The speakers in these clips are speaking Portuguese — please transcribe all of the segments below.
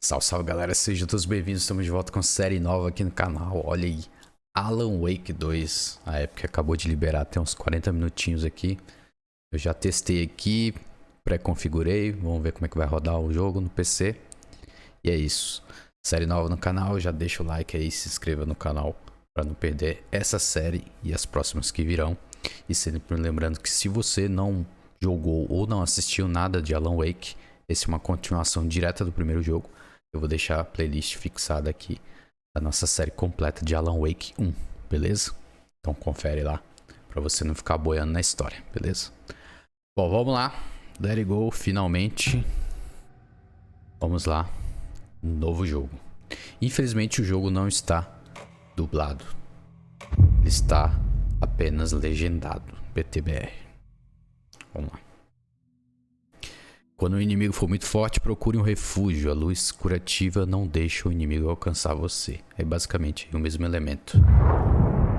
Salve, salve galera, sejam todos bem-vindos, estamos de volta com série nova aqui no canal. Olha aí, Alan Wake 2, a época acabou de liberar, tem uns 40 minutinhos aqui. Eu já testei aqui, pré-configurei, vamos ver como é que vai rodar o jogo no PC. E é isso, série nova no canal, já deixa o like aí, se inscreva no canal para não perder essa série e as próximas que virão. E sempre lembrando que se você não jogou ou não assistiu nada de Alan Wake, esse é uma continuação direta do primeiro jogo. Eu vou deixar a playlist fixada aqui da nossa série completa de Alan Wake 1, beleza? Então confere lá pra você não ficar boiando na história, beleza? Bom, vamos lá. Let it go, finalmente. Vamos lá. Novo jogo. Infelizmente o jogo não está dublado. Ele está apenas legendado, PTBR. Vamos lá. Quando o inimigo for muito forte, procure um refúgio. A luz curativa não deixa o inimigo alcançar você. É basicamente o mesmo elemento.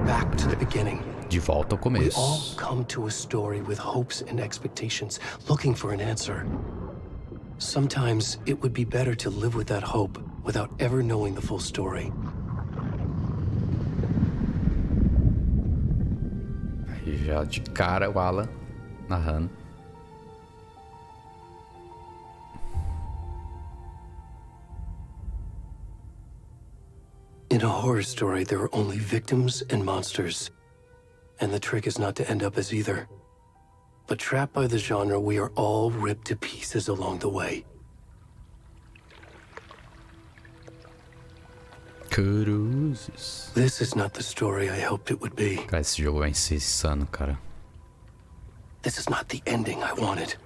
Back to the beginning. De volta ao We começo. all come to a story with hopes and expectations, looking for an answer. Sometimes it would be better to live with that hope without ever knowing the full story. Aí já de cara o Alan narrando. In a horror story, there are only victims and monsters. And the trick is not to end up as either. But trapped by the genre, we are all ripped to pieces along the way. Cruzes. This is not the story I hoped it would be. Cara, esse jogo vai ser insano, cara. This is not the ending I wanted.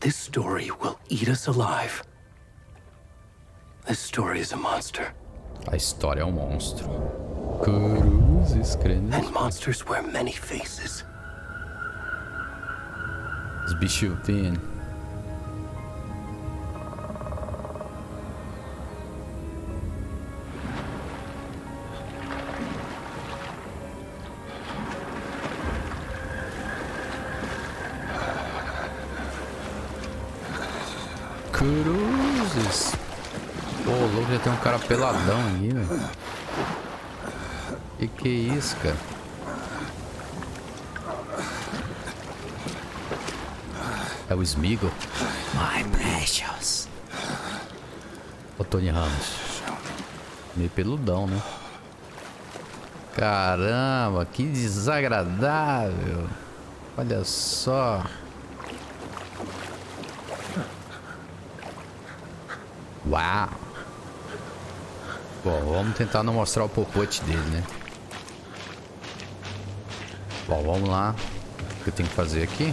This story will eat us alive. This story is a monster. A história é um monstro. Cruzes, crendo. And monsters wear many faces. Os bichos vêm. Cruzes. Pô, louco, já tem um cara peladão aí, velho. Que é isso, cara? É o Smeagol. My precious. O Tony Ramos. Meio peludão, né? Caramba, que desagradável. Olha só. Uau. Bom, vamos tentar não mostrar o popote dele, né? Bom, vamos lá. O que eu tenho que fazer aqui?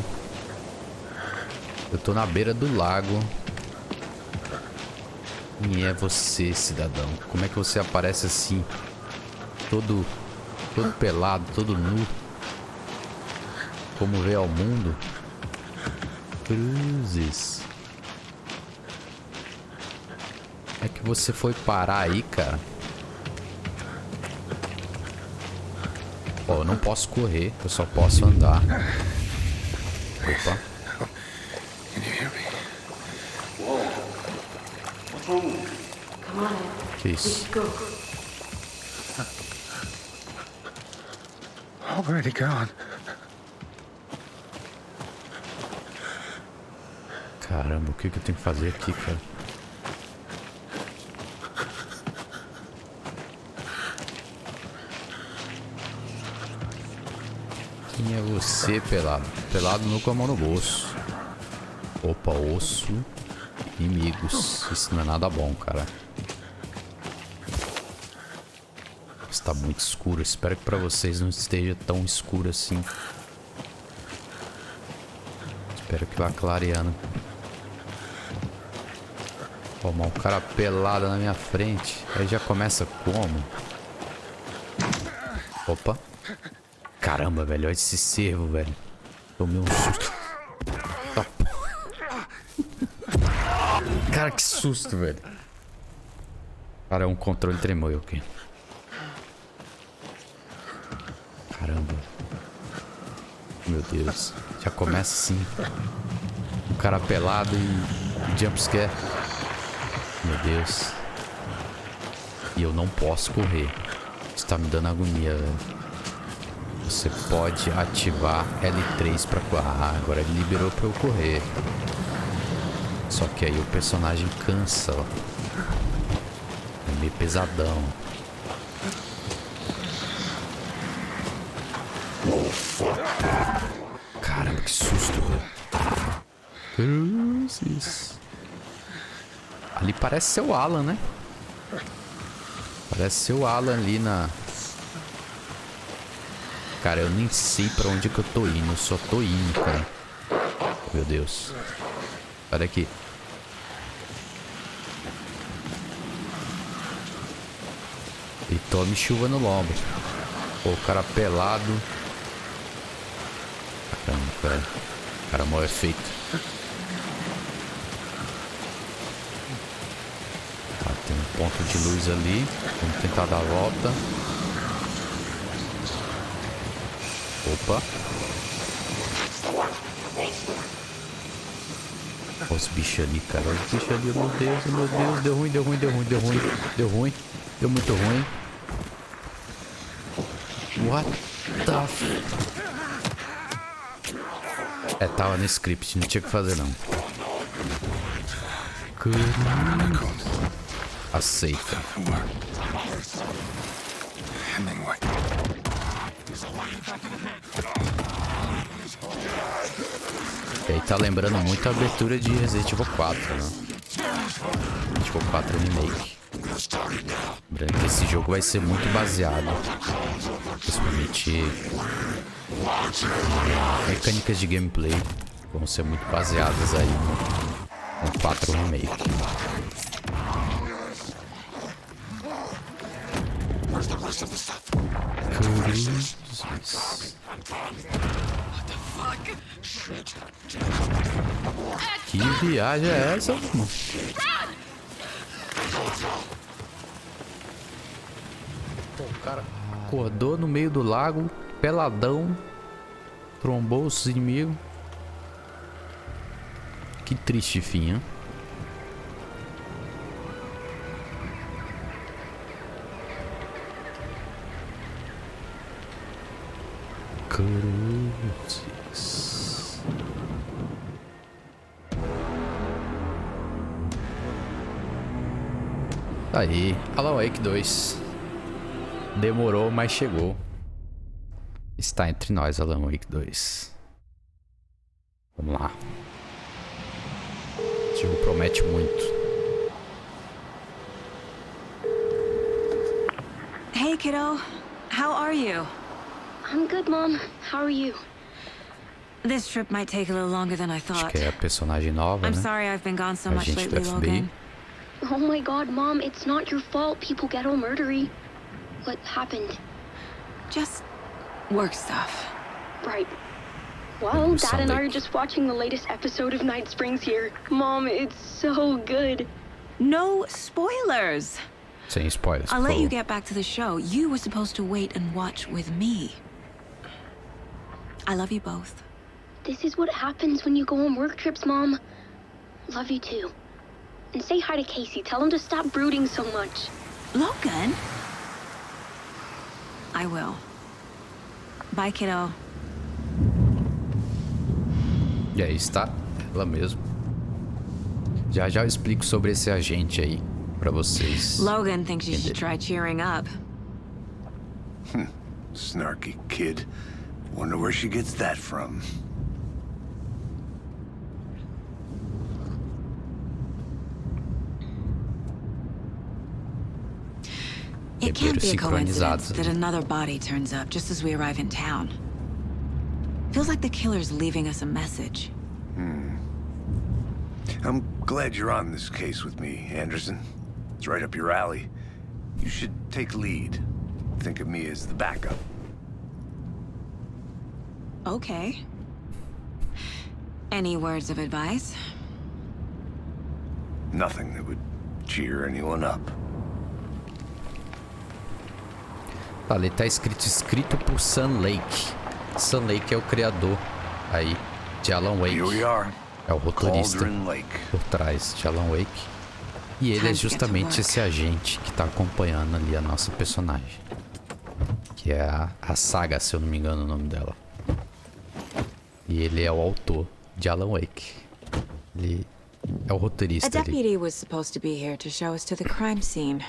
Eu tô na beira do lago. Quem é você, cidadão? Como é que você aparece assim? Todo pelado, todo nu. Como veio ao mundo? Cruzes. Como é que você foi parar aí, cara? Ó, eu não posso correr, eu só posso andar. Opa. Que isso? Already gone. Caramba, o que eu tenho que fazer aqui, cara? Quem é você, pelado? Pelado nu com a mão no bolso. Opa, osso. Inimigos. Isso não é nada bom, cara. Está muito escuro. Espero que pra vocês não esteja tão escuro assim. Espero que vá clareando. Ó, um cara pelado na minha frente. Aí já começa como? Opa. Caramba, velho, olha esse cervo, velho. Tomei um susto. Tá. Cara, que susto, velho. Cara, é um controle tremeu aqui. Caramba. Meu Deus. Já começa assim. Um cara pelado e jumpscare. Meu Deus. E eu não posso correr. Isso tá me dando agonia, velho. Você pode ativar L3 pra correr. Ah, agora ele liberou pra eu correr. Só que aí o personagem cansa, ó. É meio pesadão. Caramba, que susto, velho. Cruzes. Ali parece ser o Alan, né? Parece ser o Alan ali na... Cara, eu nem sei pra onde que eu tô indo. Eu só tô indo, cara. Meu Deus. Olha aqui. E tome chuva no lombo. Pô, o cara pelado. Caramba, velho. Cara, mal é feito. Ah, tem um ponto de luz ali. Vamos tentar dar a volta. Opa. Olha os bichos ali, cara. Olha os bichos ali, meu Deus, meu Deus. Deu ruim, deu ruim, deu ruim, deu ruim. Deu ruim. Deu muito ruim. What the f... É, tava no script, não tinha o que fazer não. Aceita. E aí tá lembrando muito a abertura de Resident Evil 4, né? Resident Evil 4 Remake. Lembrando que esse jogo vai ser muito baseado, principalmente mecânicas de gameplay vão ser muito baseadas aí no 4 Remake. Que viagem é essa, mano? Pô, o cara acordou no meio do lago, peladão, trombou os inimigos. Que triste fim, hein? Cruzes. Aí, Alan Wake 2. Demorou, mas chegou. Está entre nós, Alan Wake 2. Vamos lá. O jogo promete muito. Hey, kiddo. How are you? I'm good, Mom. How are you? This trip might take a little longer than I Acho thought. que é a personagem nova, I'm né? sorry I've been gone so much Agente do lately, FBI. Logan. Oh my god, Mom, it's not your fault people get all murdery. What happened? Just work stuff. Right. Well, Dad and I Sunday. are just watching the latest episode of Night Springs here. Mom, it's so good. No spoilers. Sem spoilers. I'll por let you favor. get back to the show. You were supposed to wait and watch with me. I love you both. This is what happens when you go on work trips, Mom. Love you too. And say hi to Casey. Tell him to stop brooding so much. Logan? I will. Bye, kiddo. E aí está ela mesmo. Já já eu explico sobre esse agente aí pra vocês. Logan thinks you should try cheering up. Snarky kid. Wonder where she gets that from. It can't be a coincidence Sincronizados. that another body turns up just as we arrive in town. Feels like the killer's leaving us a message. I'm glad you're on this case with me, Anderson. It's right up your alley. You should take lead. Think of me as the backup. Okay. Any words of advice? Nothing that would cheer anyone up. Tá, ali tá escrito por Sun Lake. Sun Lake é o criador aí de Alan Wake. Here we are. É o roteirista Cauldron Lake. por trás de Alan Wake. E ele é justamente esse agente que tá acompanhando ali a nossa personagem. Que é a Saga, se eu não me engano o nome dela. E ele é o autor de Alan Wake. Ele é o roteirista A ali. deputy was supposed to be here to show us to the crime scene.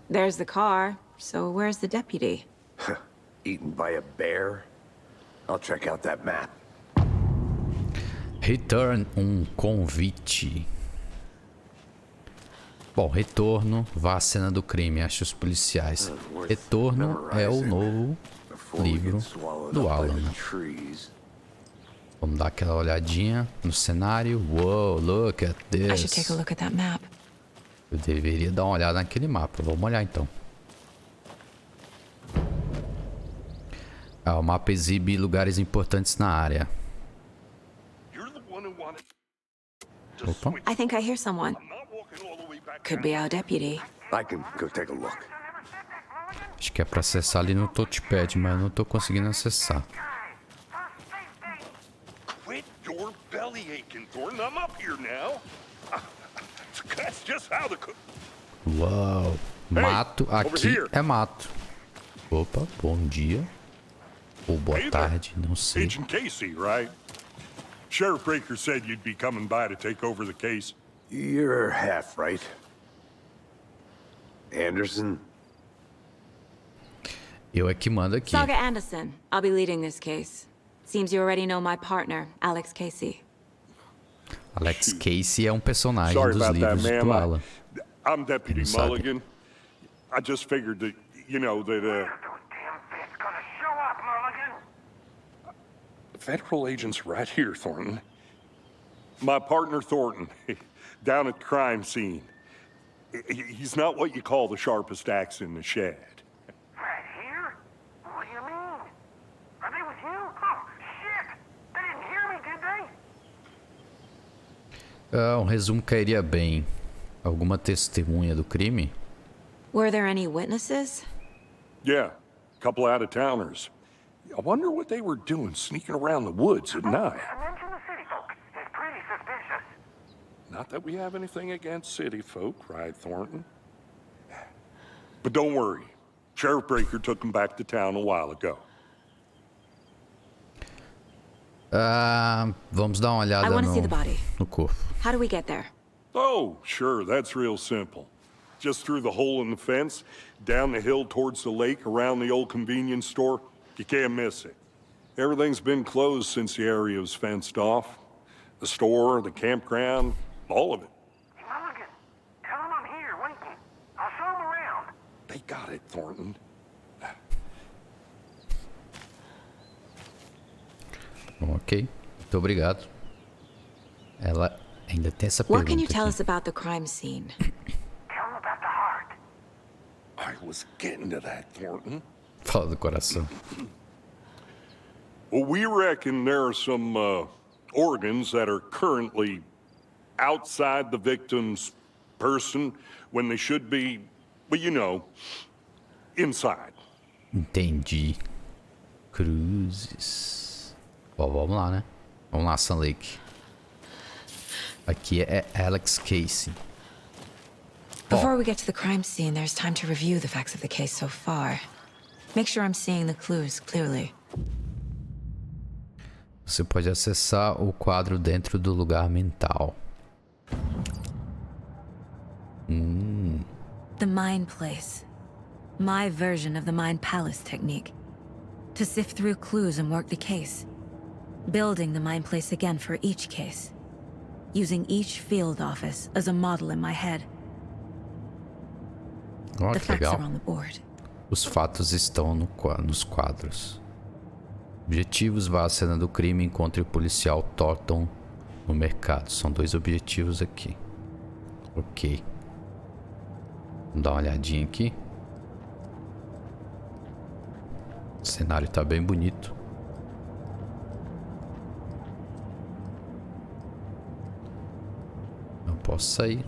There's the car, so where's the deputy? Eaten by a bear? I'll check out that map. Return, um convite. Bom, retorno, vá à cena do crime, ache os policiais. Retorno é o novo livro do Alan. Vamos dar aquela olhadinha no cenário. Wow, look at I should take this. a look at that map. Eu deveria dar uma olhada naquele mapa. Vamos olhar então. O mapa exibe lugares importantes na área. Opa. I think I hear someone. Could be our deputy. I can go take a look. Acho que é pra acessar ali no touchpad, mas eu não tô conseguindo acessar. Quit your belly aching, Thornton. I'm up here now. That's just how the Uau. Mato. Aqui here. é mato. Opa, bom dia. Ou boa Hey there. tarde, não sei. Agent Casey, right? Sheriff Breaker said you'd be coming by to take over the case. You're half right. Anderson? Eu é que mando aqui. Saga Anderson. I'll be leading this case. Seems you already know my partner, Alex Casey. Alex Casey é um personagem Sorry dos about that, livros do ma'am. Alan. I'm Deputy Não sabe. Mulligan. I just figured that, you know, that, Federal agents right here, Thornton. My partner, Thornton, down at the crime scene. He's not what you call the sharpest axe in the shed. Right here? What do you mean? Are they with you? Oh, shit! They didn't hear me, did they? Um resumo cairia bem. Alguma testemunha do crime? Were there any witnesses? Yeah, a couple out-of-towners. I wonder what they were doing sneaking around the woods at night. Mention the city folk. It's pretty suspicious. Not that we have anything against city folk, right, Thornton? But don't worry. Sheriff Breaker took them back to town a while ago. Vamos dar uma I olhada want to see the body. no corpo. How do we get there? Oh, sure, that's real simple. Just through the hole in the fence, down the hill towards the lake, around the old convenience store. You can't miss it. Everything's been closed since the area was fenced off. The store, the campground, all of it. Hey, Mulligan, tell them I'm here, waiting. I'll show them around. They got it, Thornton. Ok, muito obrigado. Ela ainda tem essa What pergunta can you tell aqui. us about the crime scene? Tell them about the heart. I was getting to that, Thornton. Fala do coração. Well, we reckon there are some organs that are currently outside the victim's person when they should be, well, you know, inside. Entendi. Cruzes. Bom, vamos lá, né? Vamos lá, Sun Lake. Aqui é Alex Casey. Before we get to the crime scene, there's time to review the facts of the case so far. Make sure I'm seeing the clues clearly. Você pode acessar o quadro dentro do lugar mental. The Mind Place. My version of the Mind Palace technique. To sift through clues and work the case. Building the Mind Place again for each case. Using each field office as a model in my head. Ó, The que facts legal. are on the board. Os fatos estão nos quadros. Objetivos: vá à cena do crime e encontre o policial Thornton no mercado. São 2 objetivos aqui. Ok. Vamos dar uma olhadinha aqui. O cenário tá bem bonito. Não posso sair.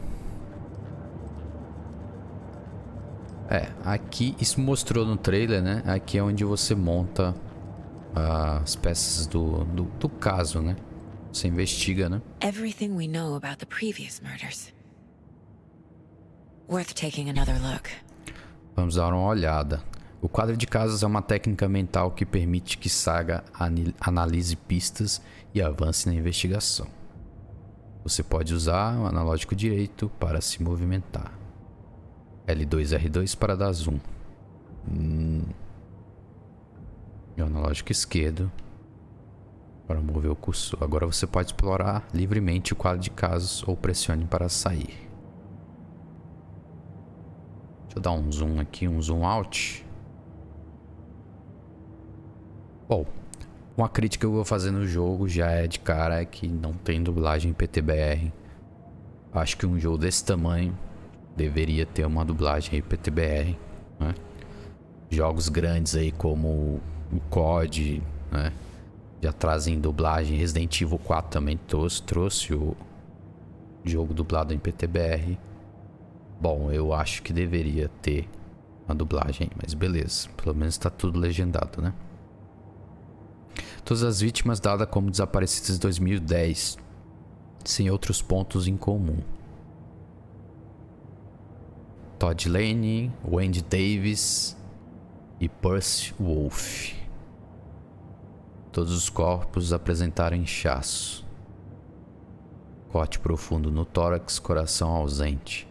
Aqui, isso mostrou no trailer, né? Aqui é onde você monta as peças do caso, né? Você investiga, né? Everything we know about the previous murders. Worth taking another look. Vamos dar uma olhada. O quadro de casos é uma técnica mental que permite que Saga analise pistas e avance na investigação. Você pode usar o analógico direito para se movimentar. L2 R2 para dar zoom. E o analógico esquerdo para mover o cursor. Agora você pode explorar livremente o quadro de casos ou pressione para sair. Deixa eu dar um zoom aqui, um zoom out. Bom, uma crítica que eu vou fazer no jogo já é de cara é que não tem dublagem em PTBR. Acho que um jogo desse tamanho deveria ter uma dublagem em PTBR, né? Jogos grandes aí como o COD, né? Já trazem dublagem. Resident Evil 4 também trouxe o jogo dublado em PTBR. Bom, eu acho que deveria ter uma dublagem, mas beleza. Pelo menos tá tudo legendado, né? Todas as vítimas dadas como desaparecidas em 2010, sem outros pontos em comum. Todd Lane, Wendy Davis e Percy Wolfe. Todos os corpos apresentaram inchaço. Corte profundo no tórax, coração ausente.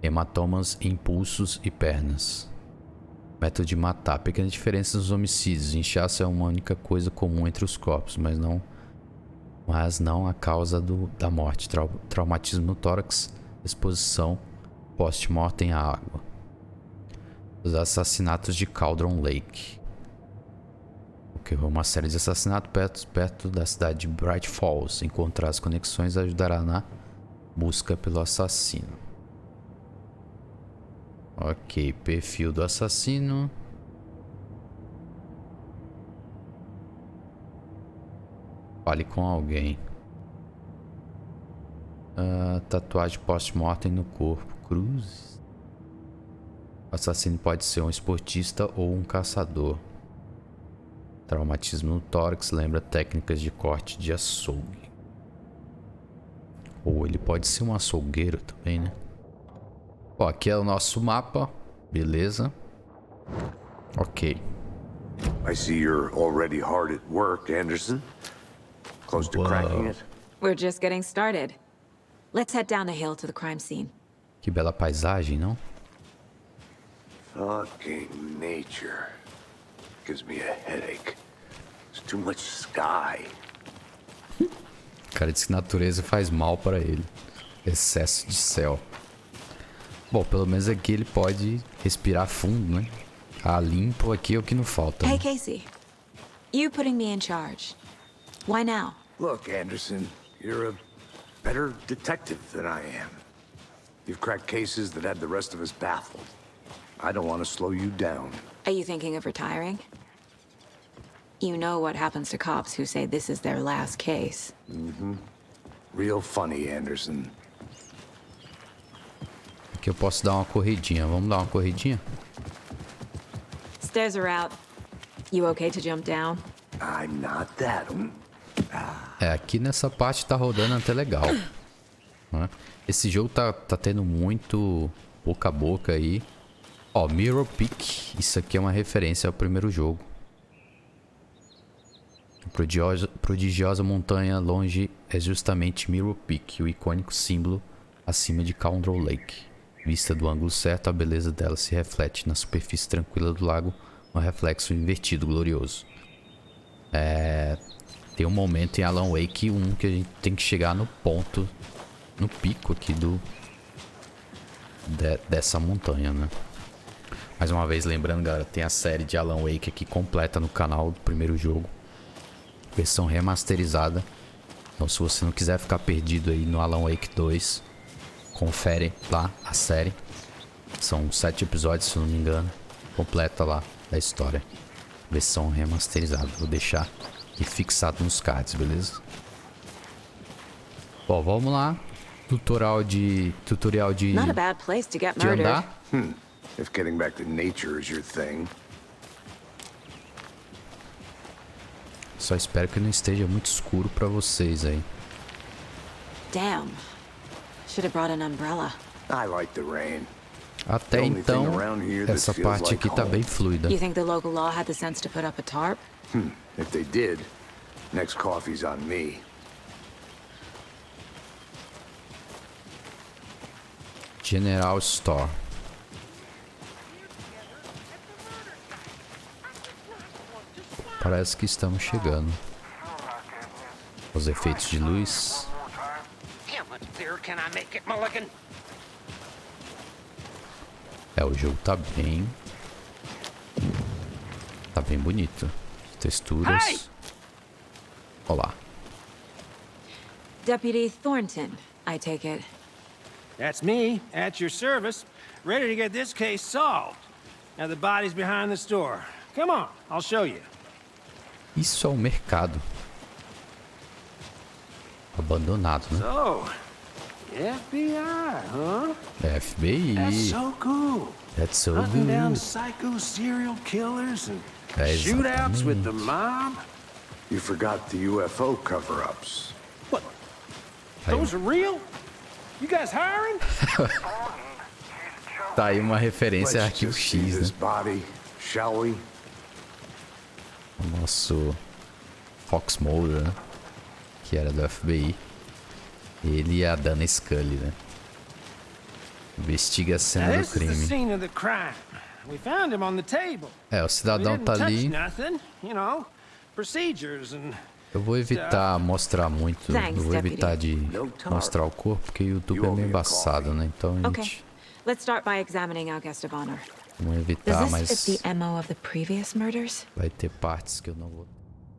Hematomas em pulsos e pernas. Método de matar. Pequenas diferenças nos homicídios. Inchaço é uma única coisa comum entre os corpos, mas não a causa da morte. Traumatismo no tórax, exposição post-mortem à água. Os assassinatos de Cauldron Lake. Ocorreu uma série de assassinatos perto da cidade de Bright Falls. Encontrar as conexões ajudará na busca pelo assassino. Ok, perfil do assassino. Fale com alguém. Tatuagem post-mortem no corpo. Cruz. O assassino pode ser um esportista ou um caçador. Traumatismo no tórax lembra técnicas de corte de açougue. Ou ele pode ser um açougueiro também, né? Ó, aqui é o nosso mapa. Beleza. Ok. I see you're already hard at work, Anderson. Close to cracking it. We're just getting started. Let's head down the hill to the crime scene. Que bela paisagem, não? Fucking nature. Gives me a headache. There's too much sky. O cara diz que natureza faz mal para ele. Excesso de céu. Bom, pelo menos aqui ele pode respirar fundo, né? Ah, limpo aqui é o que não falta. Hey, Casey. You putting me in charge. Why now? Look, Anderson, you're a better detective than I am. You've cracked cases that had the rest of us baffled. I don't want to slow you down. Are you thinking of retiring? You know what happens to cops who say this is their last case. Real funny, Anderson. Aqui eu posso dar uma corridinha. Vamos dar uma corridinha? Stairs are out. You okay to jump down? I'm not that. É, aqui nessa parte tá rodando até legal, né? Esse jogo tá tendo muito boca a boca aí. Ó, Mirror Peak. Isso aqui é uma referência ao primeiro jogo. A prodigiosa montanha longe é justamente Mirror Peak, o icônico símbolo acima de Cauldron Lake. Vista do ângulo certo, a beleza dela se reflete na superfície tranquila do lago, um reflexo invertido glorioso. Tem um momento em Alan Wake 1 que a gente tem que chegar no ponto, no pico aqui dessa montanha, né? Mais uma vez, lembrando, galera, tem a série de Alan Wake aqui completa no canal do primeiro jogo. Versão remasterizada. Então, se você não quiser ficar perdido aí no Alan Wake 2, confere lá a série. São 7 episódios, se eu não me engano. Completa lá da história. Versão remasterizada. Vou deixar aqui fixado nos cards, beleza? Bom, vamos lá. Tutorial de Not a bad place to get de murdered. andar. If getting back to nature is your thing. Só espero que não esteja muito escuro pra vocês aí. Damn. Should have brought an umbrella. I like the rain. Até então, essa parte aqui tá bem fluida. You think the local law had the sense to put up a tarp? If they did, next coffee's on me. General Store. Parece que estamos chegando. Os efeitos de luz. How much clearer can I make it, Mulligan? É, o jogo tá bem bonito. Texturas. Olá. Deputy Thornton, I take it. That's me, at your service, ready to get this case solved. Now the body's behind the store. Come on, I'll show you. Isso é um mercado abandonado, né? So, FBI, huh? FBI. That's so cool. That's so Hunting down good. psycho serial killers and É, shootouts with the exatamente. mob. You forgot the UFO cover-ups. What? Aí, Those are real? You guys hiring? tá aí uma referência a Let's Arquivo just see X, this né? body, shall we? O nosso Fox Mulder, né? Que era do FBI. Ele e a Dana Scully, né? Investiga a Now, cena do this is the crime. scene of the crime. We found him on the table. É, o We cidadão didn't tá touch ali. nothing, you know, procedures and Eu vou evitar mostrar muito. Thanks, Eu vou evitar de mostrar o corpo, porque o YouTube é meio embaçado, né? Então a Okay, gente let's start by examining our guest of honor. vamos Does evitar, this mas fit the MO of the previous murders? vai ter partes que eu não vou.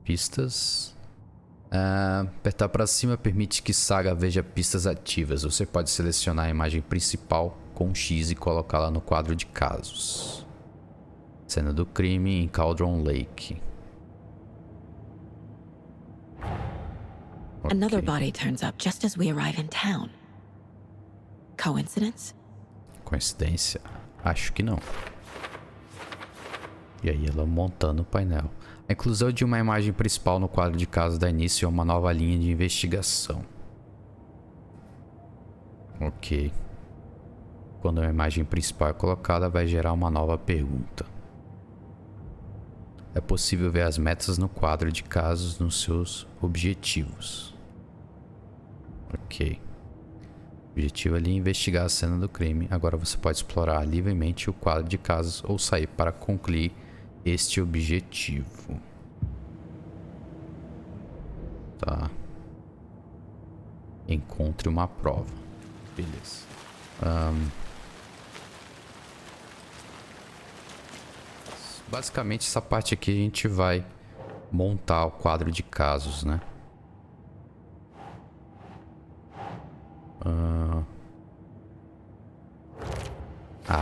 Pistas. Apertar para cima permite que Saga veja pistas ativas. Você pode selecionar a imagem principal com um X e colocá-la no quadro de casos. Cena do crime em Cauldron Lake. Another Ok. body turns up just as we arrive in town. Coincidence? Coincidência? Acho que não. E aí ela montando o painel. A inclusão de uma imagem principal no quadro de casos dá início a uma nova linha de investigação. Ok. Quando a imagem principal é colocada, vai gerar uma nova pergunta. É possível ver as metas no quadro de casos nos seus objetivos. Ok. O objetivo ali é investigar a cena do crime. Agora você pode explorar livremente o quadro de casos ou sair para concluir este objetivo. Tá. Encontre uma prova. Beleza. Basicamente essa parte aqui a gente vai montar o quadro de casos, né?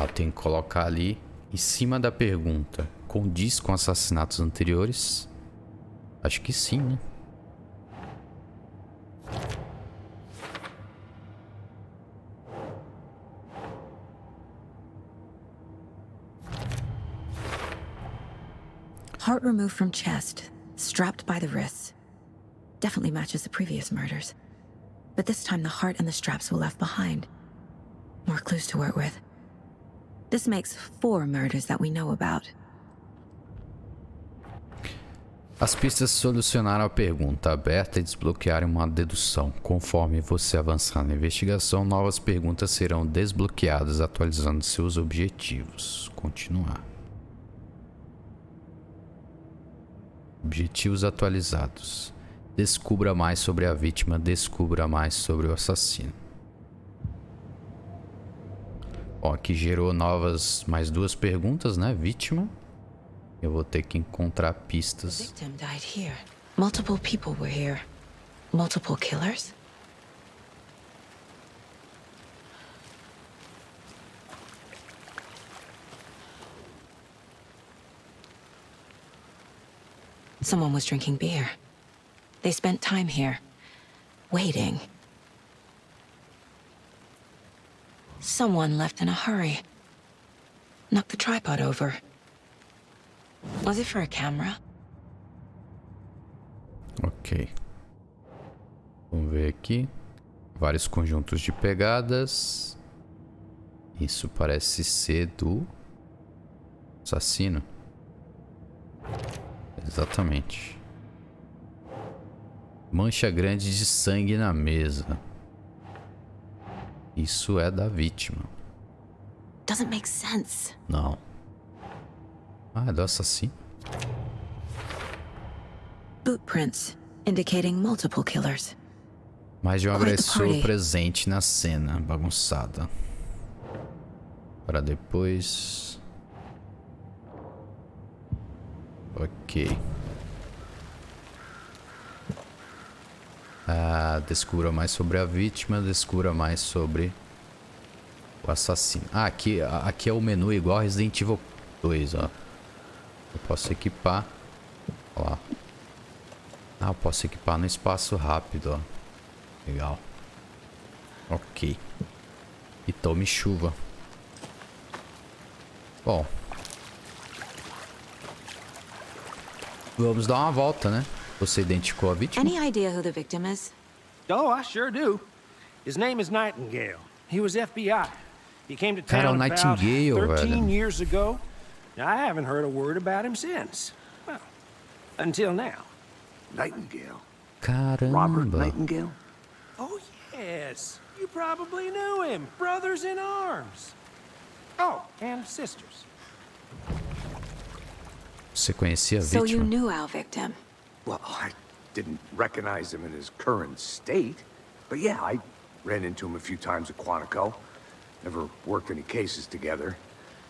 Eu tenho que colocar ali em cima da pergunta. Condiz com assassinatos anteriores? Acho que sim, né? Heart removed from chest, strapped by the wrists. Definitely matches the previous murders. But this time the heart and the straps were left behind. More clues to work with. This makes 4 murders that we know about. As pistas solucionaram a pergunta aberta e desbloquearam uma dedução. Conforme você avançar na investigação, novas perguntas serão desbloqueadas, atualizando seus objetivos. Continuar. Objetivos atualizados. Descubra mais sobre a vítima, descubra mais sobre o assassino. Ó, aqui gerou mais 2 perguntas, né? Vítima. Eu vou ter que encontrar The pistas. victim died here. Multiple people were here. Multiple killers? Someone was drinking beer. They spent time here, waiting. Someone left in a hurry. Knocked the tripod over. Was it for a camera? Ok. Vamos ver aqui. Vários conjuntos de pegadas. Isso parece ser do assassino. Exatamente. Mancha grande de sangue na mesa. Isso é da vítima. Doesn't make sense. Não. Ah, é do assassino. Boot prints indicating multiple killers. Mais de um Quite the agressor party. presente na cena bagunçada. Para depois. Ok. Descubra mais sobre a vítima, descubra mais sobre o assassino. Ah, aqui é o menu igual a Resident Evil 2, ó. Eu posso equipar. Ó lá. Ah, eu posso equipar no espaço rápido, ó. Legal. Ok. E tome chuva. Bom. Vamos dar uma volta, né? Você identificou a vítima? Any idea who the victim is? Oh, I sure do. His name is Nightingale. He was FBI. He came to Cara, o town about Nightingale, 13 velho. years ago. I haven't heard a word about him since. Well, until now. Nightingale. Caramba. Robert Nightingale? Oh, yes. You probably knew him. Brothers in arms. Oh, and sisters. Você conhecia a So you vítima? knew our victim. Well, I didn't recognize him in his current state. But yeah, I ran into him a few times at Quantico. Never worked any cases together.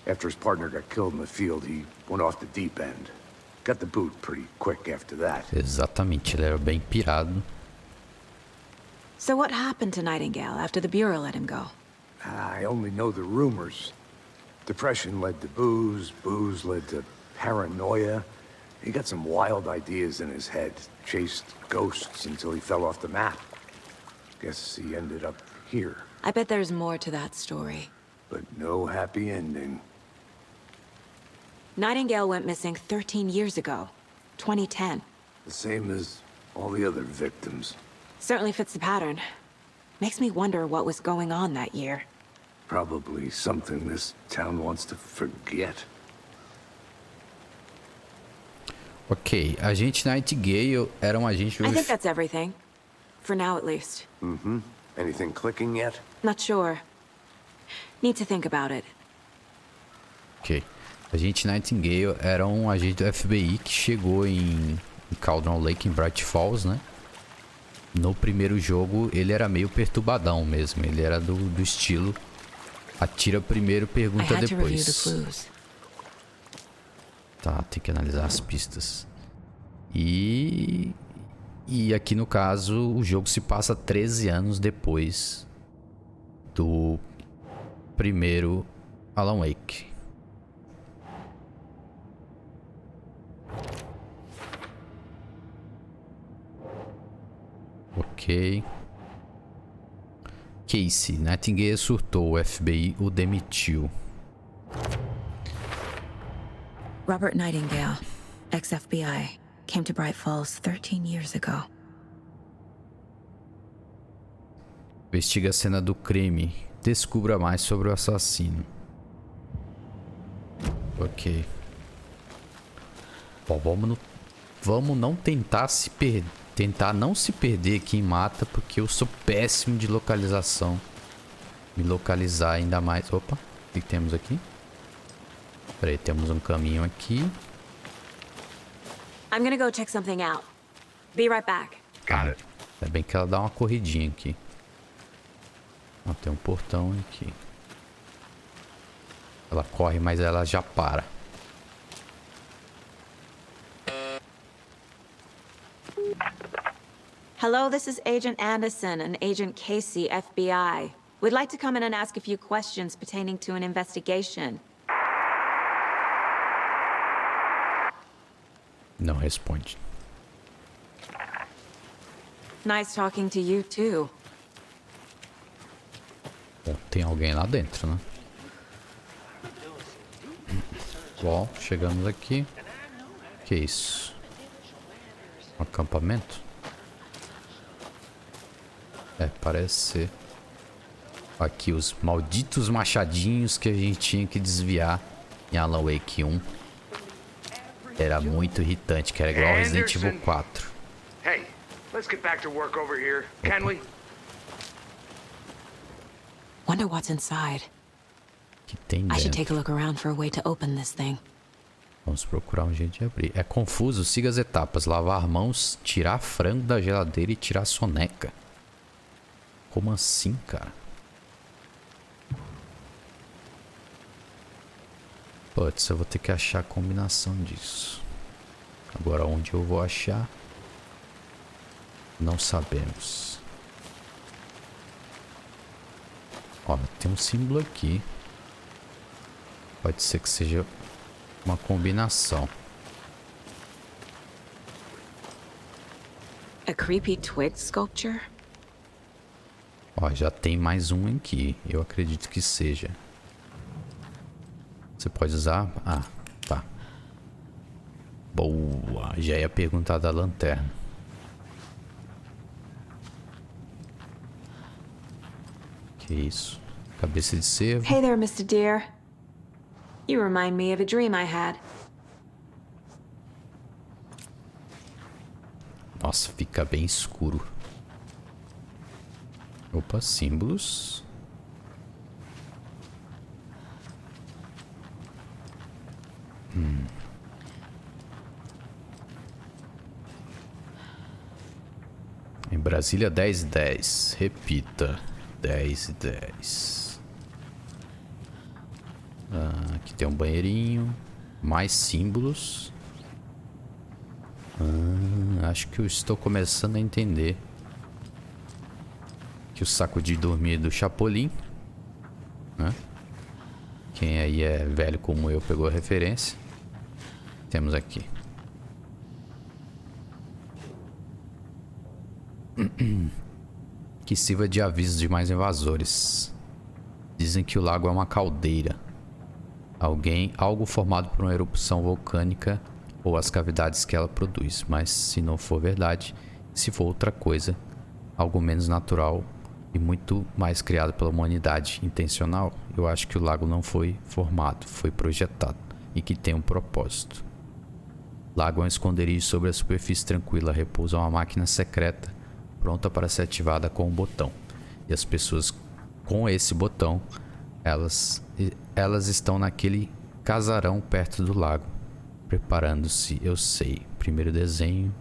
After his partner got killed in the field, he went off the deep end. Got the boot pretty quick after that. Exatamente, ele era bem pirado. So what happened to Nightingale after the Bureau let him go? I only know the rumors. Depression led to booze, booze led to paranoia. He got some wild ideas in his head, chased ghosts until he fell off the map. Guess he ended up here, I bet there's more to that story. but no happy ending. Nightingale went missing 13 years ago, 2010. The same as all the other victims. Certainly fits the pattern. Makes me wonder what was going on that year. Probably something this town wants to forget. Ok, Agente Nightingale era um agente... I think that's everything. For now, at least. Anything clicking yet? Not sure. Need to think about it. Ok. Agente Nightingale era um agente do FBI que chegou em Cauldron Lake, em Bright Falls, né? No primeiro jogo, ele era meio perturbadão mesmo. Ele era do estilo atira primeiro, I pergunta had to review the depois. clues. Tá, tem que analisar as pistas. E aqui no caso, o jogo se passa 13 anos depois do primeiro Alan Wake. Ok. Casey, Nightingale surtou, o FBI o demitiu. Robert Nightingale, ex-FBI, came to Bright Falls 13 years ago. Investiga a cena do crime. Descubra mais sobre o assassino. Ok. Bom, vamos não tentar tentar não se perder aqui em mata, porque eu sou péssimo de localização. Me localizar ainda mais. Opa, o que temos aqui? Peraí, temos um caminho aqui. I'm gonna go check something out. Be right back. Got it. É bem que ela dá uma corridinha aqui. Ó, tem um portão aqui. Ela corre, mas ela já para. Hello, this is Agent Anderson and Agent Casey, FBI. We'd like to come in and ask a few questions pertaining to an investigation. Não responde. Nice talking to you, too. Bom, tem alguém lá dentro, né? Bom, chegamos aqui. Que isso? Um acampamento? É, parece ser Aqui os malditos machadinhos que a gente tinha que desviar em Alan Wake 1. Era muito irritante, que era igual ao Resident Evil 4. Hey, let's get back to work over here, can we? Wonder what's inside. Que tem I should dentro. take a look around for a way to open this thing. Vamos procurar um jeito de abrir. É confuso, siga as etapas. Lavar mãos, tirar frango da geladeira e tirar soneca. Como assim, cara? Putz, eu vou ter que achar a combinação disso. Agora onde eu vou achar? Não sabemos. Ó, tem um símbolo aqui. Pode ser que seja uma combinação. A creepy twig sculpture? Ó, já tem mais um aqui. Eu acredito que seja. Você pode usar... Ah, tá. Boa. Já ia perguntar da lanterna. Que isso? Cabeça de cervo. Hey there, Mr. Deer. You remind me of a dream I had. Nossa, fica bem escuro. Opa, símbolos. Em Brasília, 10 e 10. Repita. 10 e 10. Ah, aqui tem um banheirinho. Mais símbolos. Acho que eu estou começando a entender. Que o saco de dormir do Chapolin, né? Quem aí é velho como eu pegou a referência. Temos aqui. Que sirva de aviso de mais invasores. Dizem que o lago é uma caldeira. Algo formado por uma erupção vulcânica ou as cavidades que ela produz. Mas se não for verdade, se for outra coisa, algo menos natural e muito mais criado pela humanidade intencional, eu acho que o lago não foi formado, foi projetado e que tem um propósito. Lago é um esconderijo sobre a superfície tranquila, repousa uma máquina secreta pronta para ser ativada com um botão. E as pessoas com esse botão, elas estão naquele casarão perto do lago, preparando-se, eu sei. Primeiro desenho,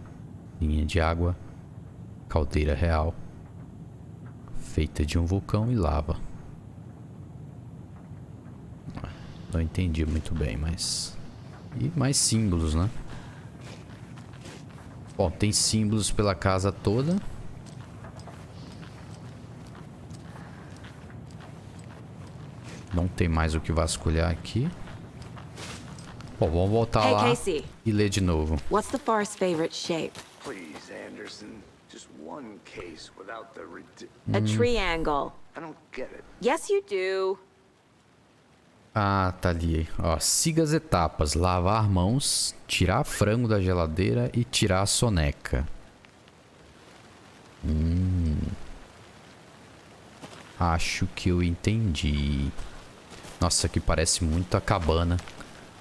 linha de água, caldeira real, feita de um vulcão e lava. Não entendi muito bem, mas... E mais símbolos, né? Bom, tem símbolos pela casa toda. Não tem mais o que vasculhar aqui. Bom, vamos voltar lá Casey. e ler de novo. What's the forest's favorite shape? Please, Anderson. Just one case without the A triangle. I don't get it. Yes, you do. Ah, tá ali. Ó, siga as etapas. Lavar mãos, tirar frango da geladeira e tirar a soneca. Acho que eu entendi. Nossa, aqui parece muito a cabana.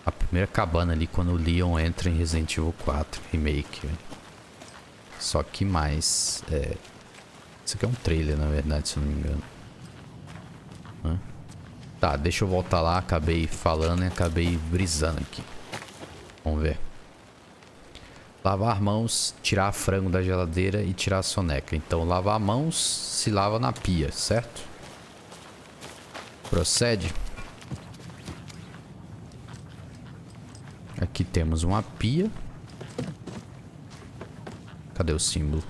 A primeira cabana ali quando o Leon entra em Resident Evil 4 Remake. Só que mais... Isso aqui é um trailer, na verdade, se eu não me engano. Tá, deixa eu voltar lá. Acabei falando e acabei brisando aqui. Vamos ver. Lavar mãos, tirar frango da geladeira e tirar a soneca. Então, lavar mãos se lava na pia, certo? Procede. Aqui temos uma pia. Cadê o símbolo?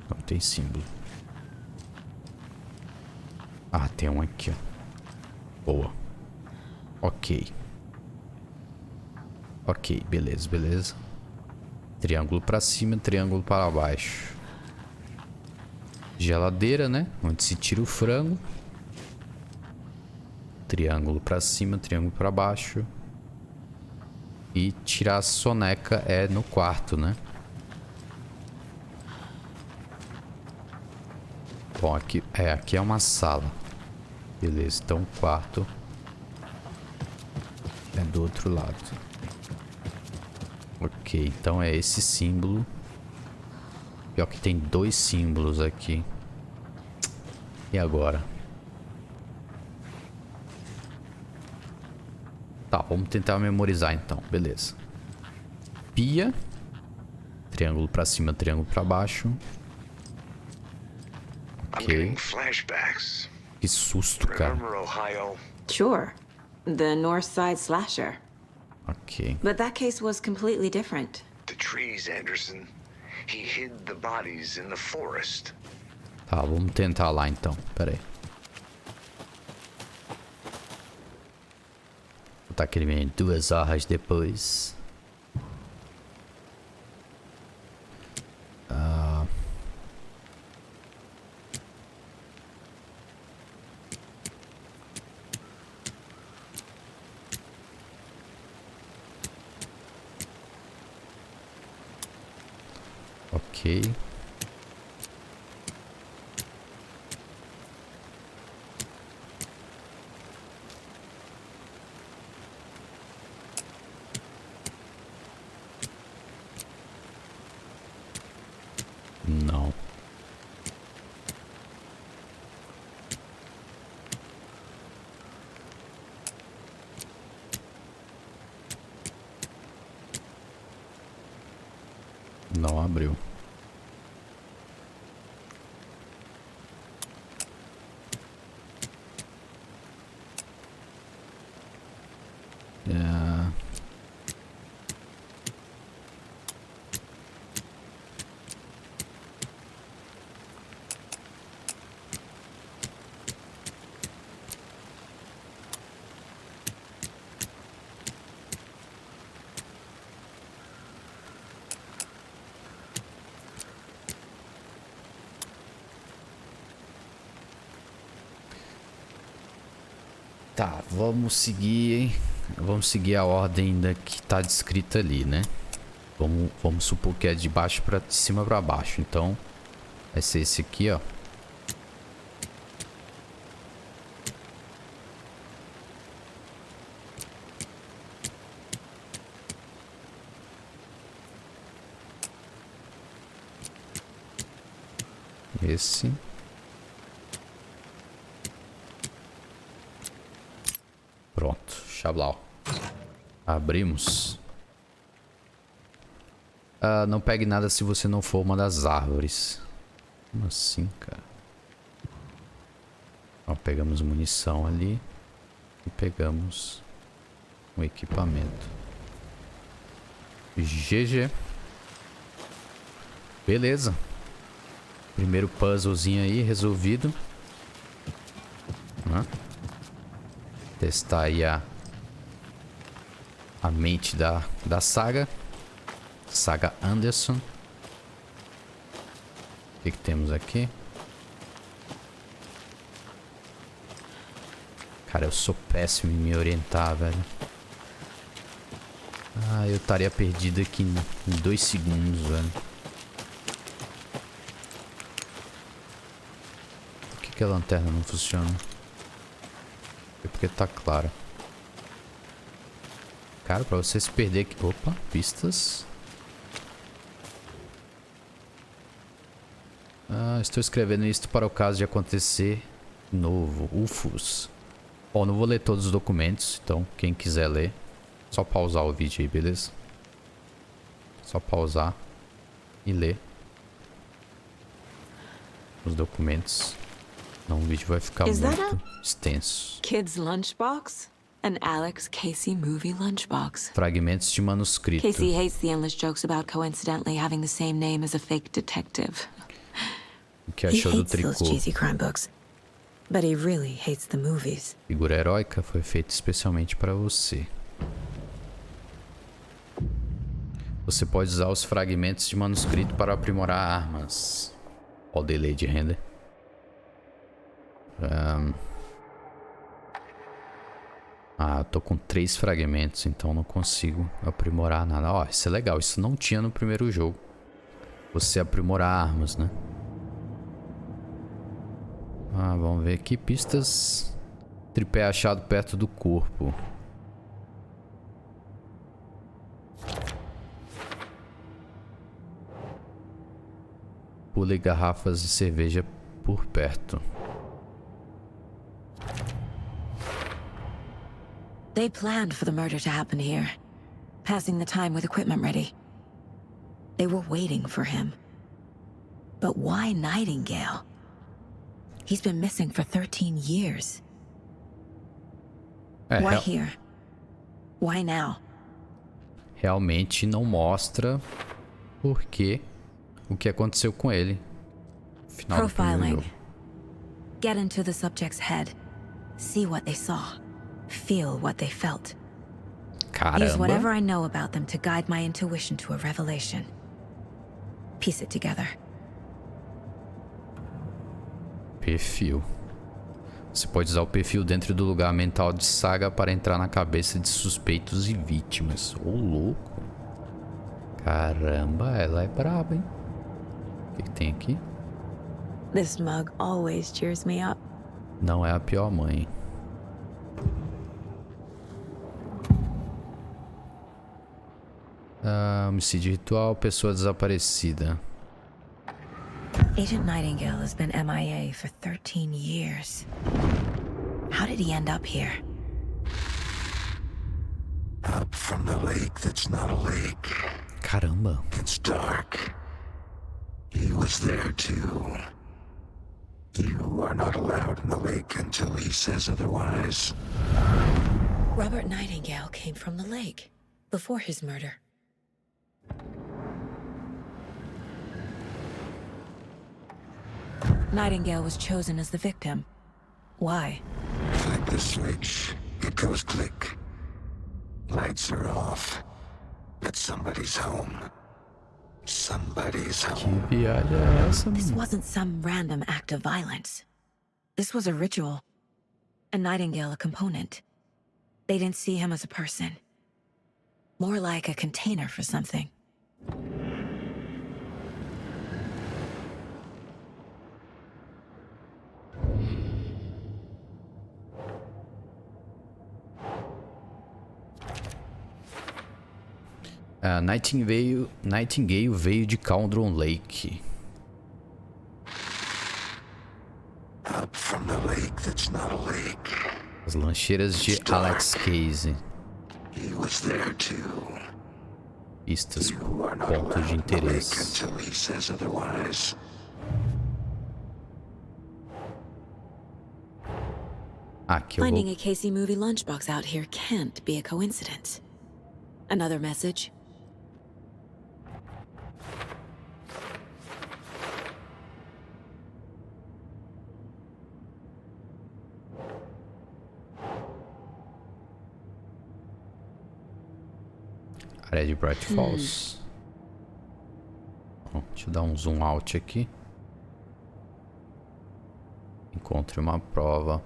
Não tem símbolo. Ah, tem um aqui, ó. Boa. Ok. Ok, beleza, beleza. Triângulo pra cima, triângulo para baixo. Geladeira, né? Onde se tira o frango. Triângulo pra cima, triângulo pra baixo. E tirar a soneca é no quarto, né? Bom, aqui é uma sala. Beleza, então o quarto é do outro lado. Ok, então é esse símbolo. Pior que tem 2 símbolos aqui. E agora? Tá, vamos tentar memorizar então, beleza. Pia. Triângulo pra cima, triângulo pra baixo. Ok. Que susto, cara. Sure. The North Side Slasher. Ok. But that case was completely different. The trees, Anderson. He hid the bodies in the forest. Tá, vamos tentar lá então. Pera aí. Botar aquele menino 2 horas depois. Ok. Não. Não abriu. Tá, vamos seguir a ordem da que tá descrita ali, né? Vamos supor que é de baixo para de cima para baixo. Então, vai ser esse aqui, ó. Esse. Pronto, chablau. Abrimos. Não pegue nada se você não for uma das árvores. Como assim, cara? Ó, pegamos munição ali. E pegamos um equipamento. GG. Beleza. Primeiro puzzlezinho aí resolvido. Testar aí a mente da saga. Saga Anderson. O que temos aqui? Cara, eu sou péssimo em me orientar, velho. Eu estaria perdido aqui em 2 segundos, velho. Por que a lanterna não funciona? É porque tá claro. Cara, pra você se perder aqui... Opa, pistas. Estou escrevendo isto para o caso de acontecer novo. Ufos. Bom, não vou ler todos os documentos, então quem quiser ler, só pausar o vídeo aí, beleza? Só pausar e ler os documentos. Não, o vídeo vai ficar muito extenso. Kid's lunchbox? An Alex Casey movie lunchbox. Fragmentos de manuscrito. Casey hates the endless jokes about coincidentally having the same name as a fake detective. O que achou do tricô? Those cheesy crime books, but he really hates the movies. Figura heróica foi feita especialmente para você. Você pode usar os fragmentos de manuscrito para aprimorar armas. Olha o delay de render. Eu tô com 3 fragmentos, então não consigo aprimorar nada. Ó, isso é legal, isso não tinha no primeiro jogo. Você aprimorar armas, né? Vamos ver aqui. Pistas. Tripé achado perto do corpo. Pule garrafas de cerveja por perto. They planned for the murder to happen here, passing the time with equipment ready. They were waiting for him. But why Nightingale? He's been missing for 13 years. Why here? Why now? Realmente não mostra por quê, o que aconteceu com ele. Final do primeiro Profiling. jogo. Get into the subject's head. See what they saw. Feel what they felt. Use whatever Caramba. I know about them to guide my intuition to a revelation. Piece it together. Perfil. Você pode usar o perfil dentro do lugar mental de Saga para entrar na cabeça de suspeitos e vítimas. Ô, louco. Caramba, ela é braba, hein? O que tem aqui? This mug always cheers me up. Não é a pior mãe. Homicídio ritual, pessoa desaparecida. Agent Nightingale has been MIA for 13 years. How did he end up here? Up from the lake that's not a lake. Caramba. It's dark. He was there too. You are not allowed in the lake until he says otherwise. Robert Nightingale came from the lake before his murder. Nightingale was chosen as the victim. Why? Like the switch, it goes click. Lights are off. But somebody's home. Somebody's Que home. viagem é essa, This mano? wasn't some random act of violence. This was a ritual. And Nightingale a component. They didn't see him as a person. More like a container for something. Nightingale veio de Cauldron Lake. Up from the lake that's not a lake. As lancheiras de Alex Casey. He was there too. Pistas, You are not pontos allowed de in the lake interesse. until he says otherwise. Aqui eu Finding vou... a Casey movie lunchbox out here can't be a coincidence. Another message? Área de Bright Falls. Bom, deixa eu dar um zoom out aqui. Encontre uma prova.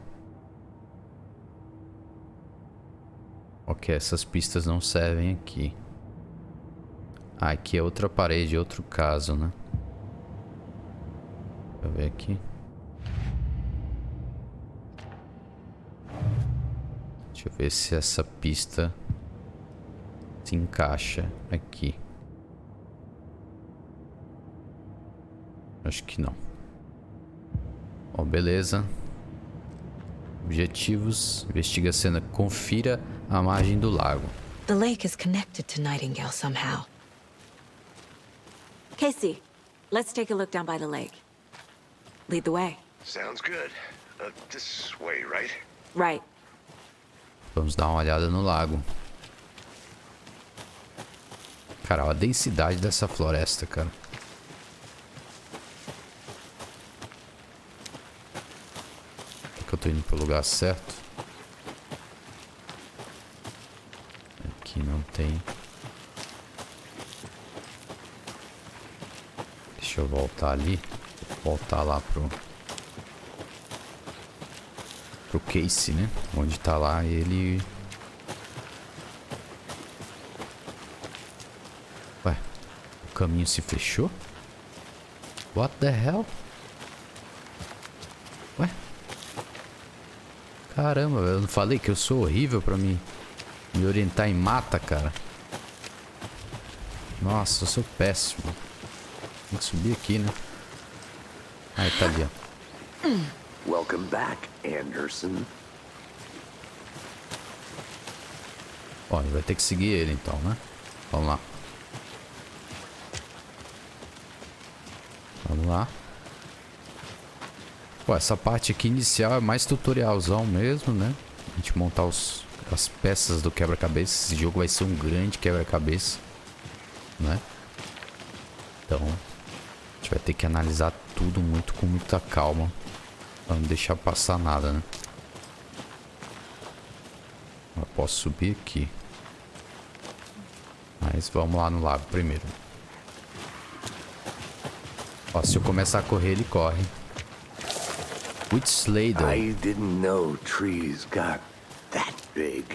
Ok, essas pistas não servem aqui. Ah, aqui é outra parede, outro caso, né? Deixa eu ver aqui. Deixa eu ver se essa pista se encaixa aqui. Acho que não. Bom, beleza. Objetivos. Investiga a cena. Confira a margem do lago. The lake is connected to Nightingale somehow. Casey, let's take a look down by the lake. Lead the way. Sounds good. This way, right? Right. Vamos dar uma olhada no lago. Cara, olha a densidade dessa floresta, cara. Será que eu tô indo pro lugar certo? Aqui não tem. Deixa eu voltar ali. Voltar lá pro Casey, né? Onde tá lá ele... Ué, o caminho se fechou? What the hell? Ué? Caramba, eu não falei que eu sou horrível pra me orientar em mata, cara. Nossa, eu sou péssimo. Tem que subir aqui, né? Aí, tá ali, ó. Welcome back, Anderson. Ó, a gente vai ter que seguir ele então, né? Vamos lá. Vamos lá. Pô, essa parte aqui inicial é mais tutorialzão mesmo, né? A gente montar as peças do quebra-cabeça. Esse jogo vai ser um grande quebra-cabeça, né? Então, a gente vai ter que analisar tudo com muita calma. Pra não deixar passar nada, né? Eu posso subir aqui. Mas vamos lá no lago primeiro. Ó, se eu começar a correr, ele corre. Legendado. I didn't know trees got that big.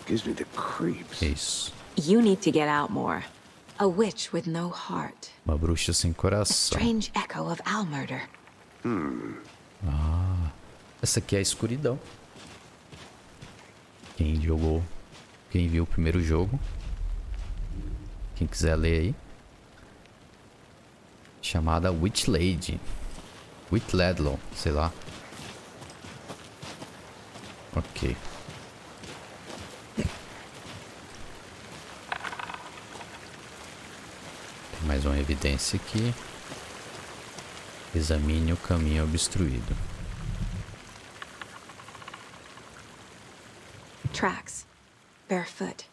Gives me the creeps. Isso. You need to get out more. A witch with no heart. Uma bruxa sem A coração. strange echo of owl murder. Ah, essa aqui é a escuridão. Quem viu o primeiro jogo, quem quiser ler aí, chamada Witch Lady, Witch Ladlow, sei lá. Ok. Tem mais uma evidência aqui. Examine o caminho obstruído. Tracks. Barefoot.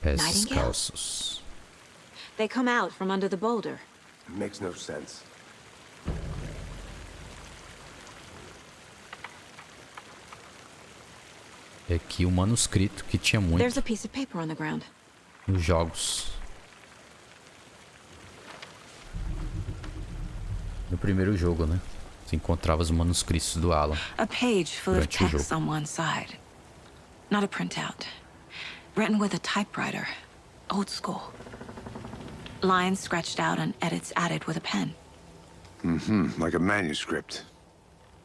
Pés Nightingale? descalços. They come out from under the boulder. Makes no sense. E aqui o manuscrito que tinha muito There's a piece of paper on the ground. nos jogos. No primeiro jogo, né? Você encontrava os manuscritos do Alan. A page full of Durante o text jogo. on one side. Not a printout. Written with a typewriter. Old school. Lines scratched out and edits added with a pen. Like a manuscript.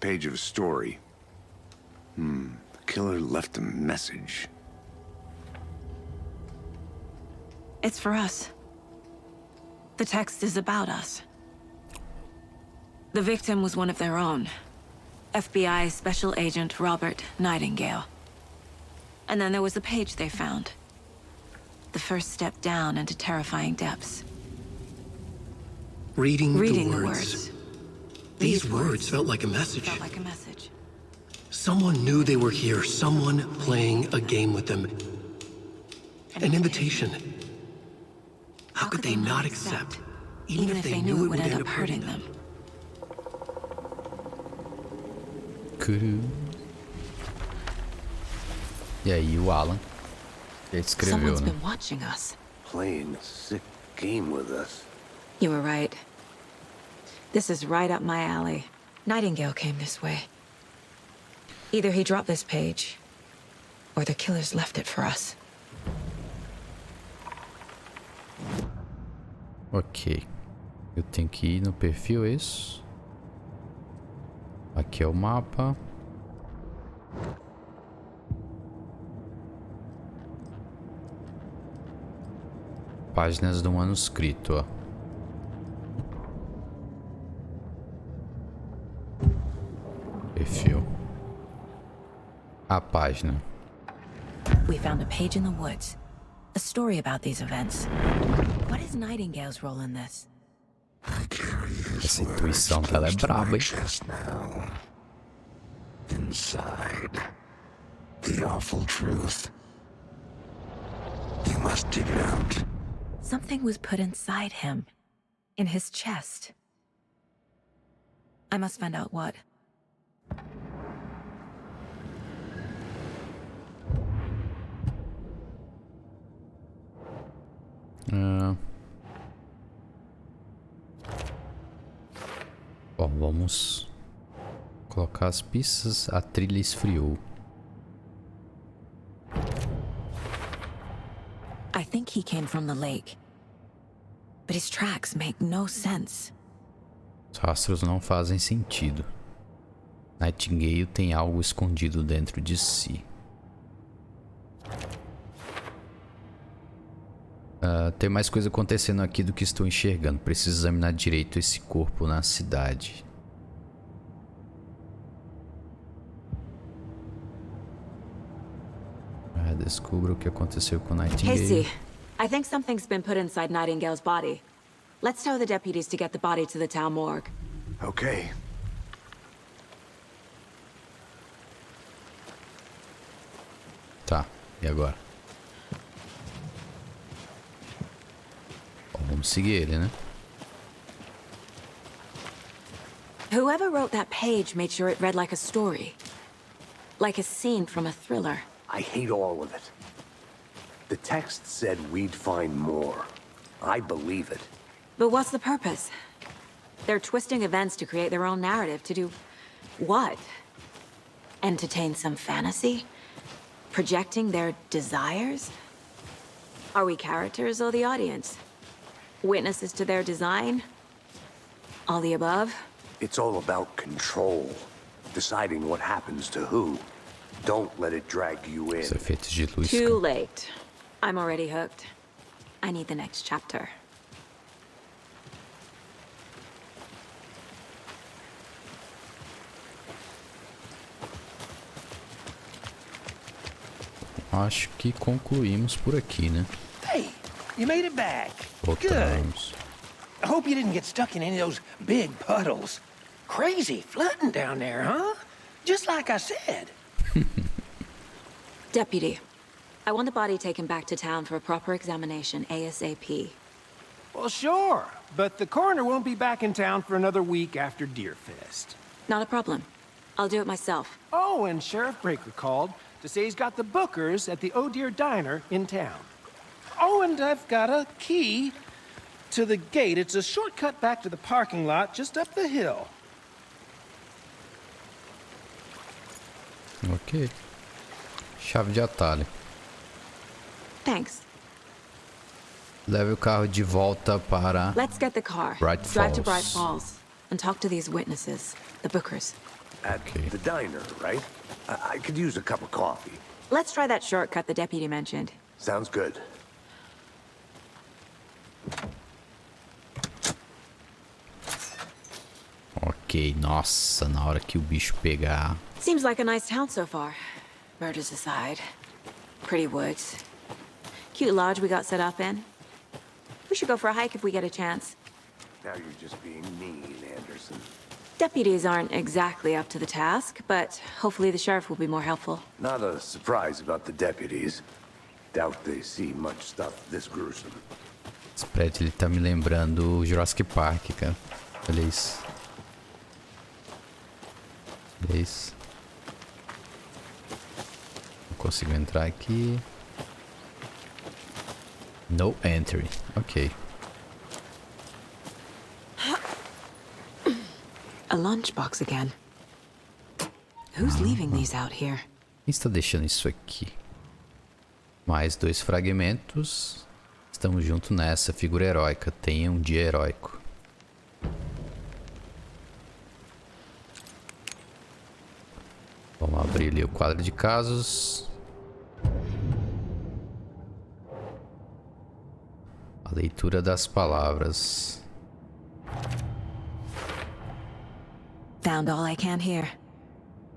Page of a story. The killer left a message. It's for us. The text is about us. The victim was one of their own. FBI Special Agent Robert Nightingale. And then there was the page they found. The first step down into terrifying depths. Reading The the words. words. These words felt like a message. Felt like a message. Someone knew they were here. Someone playing a game with them. An invitation. How could they not accept? Even if they knew it would end up hurting them. E aí o Alan escreveu, Someone's né? been watching us. Playing a sick game with us. You were right. This is right up my alley. Nightingale came this way. Either he dropped this page, or the killers left it for us. Ok. Eu tenho que ir no perfil, é isso? Aqui é o mapa. Páginas do manuscrito, ó. Perfil. A página. We found a page in the woods. A story about these events. What is Nightingale's role in this? Essa intuição dela é braba, hein? Just now. Inside. The awful truth. You must dig it out. Something was put inside him. In his chest. I must find out what. Bom, vamos colocar as pistas. A trilha esfriou. I think he came from the lake. But his tracks make no sense. Os rastros não fazem sentido. Nightingale tem algo escondido dentro de si. Tem mais coisa acontecendo aqui do que estou enxergando. Preciso examinar direito esse corpo na cidade. Descubra o que aconteceu com Nightingale. Casey, I think something's been put inside Nightingale's body. Let's tell the deputies to get the body to the town morgue. Okay. Tá, e agora? Bom, vamos seguir ele, né? Whoever wrote that page made sure it read like a story. Like a scene from a thriller. I hate all of it. The text said we'd find more. I believe it. But what's the purpose? They're twisting events to create their own narrative to do what? Entertain some fantasy? Projecting their desires? Are we characters or the audience? Witnesses to their design? All the above? It's all about control. Deciding what happens to who. Don't let it drag you in. Os efeitos de luz. Too late. I'm already hooked. I need the next chapter. Acho que concluímos por aqui, né? Hey, you made it back. Good. Voltamos. I hope you didn't get stuck in any of those big puddles. Crazy flooding down there, huh? Just like I said. Deputy, I want the body taken back to town for a proper examination ASAP. Well, sure, but the coroner won't be back in town for another week after Deerfest. Not a problem. I'll do it myself. Oh, and Sheriff Breaker called to say he's got the Bookers at the Oh Dear Diner in town. Oh, and I've got a key to the gate. It's a shortcut back to the parking lot just up the hill. Ok. Chave de atalho. Thanks. Leve o carro de volta para Let's get the car. Bright Drive to Bright Falls. Falls and talk to these witnesses, the Bookers. At the diner, right? I could use a cup of coffee. Let's try that shortcut the deputy mentioned. Sounds good. Ok, nossa, na hora que o bicho pegar. Seems like a nice town so far. Murders aside. Pretty woods. Cute lodge we got set up in. We should go for a hike if we get a chance. Now you're just being mean, Anderson. Deputies aren't exactly up to the task, but hopefully the sheriff will be more helpful. Not a surprise about the deputies. Doubt they see much stuff this gruesome. Esse prédio ele tá me lembrando o Jurassic Park, cara. Olha isso. Olha isso. Não consigo entrar aqui. No entry. Ok. A lunchbox again. Who's leaving these out here? Quem está deixando isso aqui? Mais 2 fragmentos. Estamos juntos nessa figura heróica. Tenha um dia heróico. Vamos abrir ali o quadro de casos. A leitura das palavras. Found all I can here.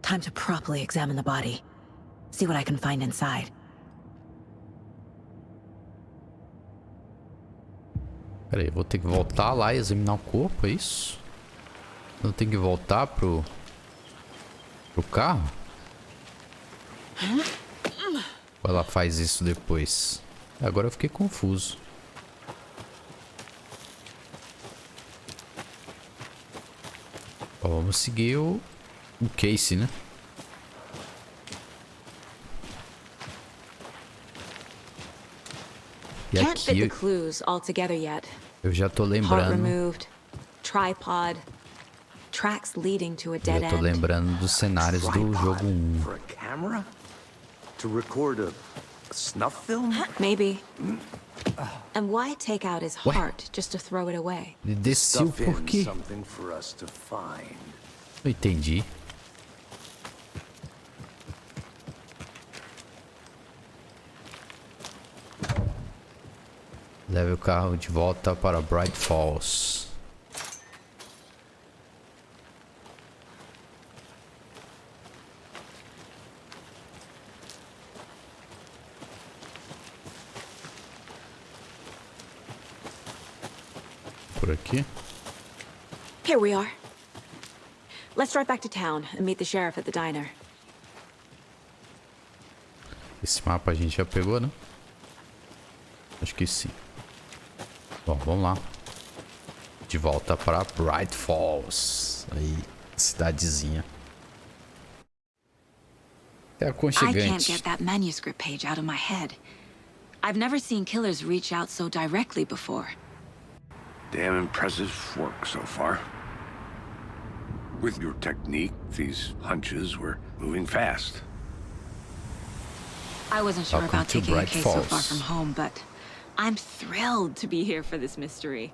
Time to properly examine the body. See what I can find inside. Pera aí, vou ter que voltar lá e examinar o corpo, é isso? Eu tenho que voltar pro carro? Ou ela faz isso depois? Agora eu fiquei confuso. Ó, vamos seguir o Casey, né? E Can't fit the aqui clues all together yet. eu já tô Heart lembrando. removed, tripod, tracks leading to a Eu dead já tô end. lembrando dos cenários do jogo 1. For a camera? To record a snuff film? Maybe. And why take out his Ué? heart just to throw it away? Ele desceu Stuff por in quê? something for us to find. Não entendi. Leve o carro de volta para Bright Falls. Por aqui? Here we are. Let's drive back to town and meet the sheriff at the diner. Esse mapa a gente já pegou, né? Acho que sim. Bom, vamos lá. De volta para Bright Falls. Aí, cidadezinha. É I can't aconchegante. get that manuscript page out of my head. I've never seen killers reach out so directly before. Damn impressive work so far. With your technique, these hunches were moving fast. I wasn't sure Welcome about to taking a Bright case so far Falls. from home, but I'm thrilled to be here for this mystery.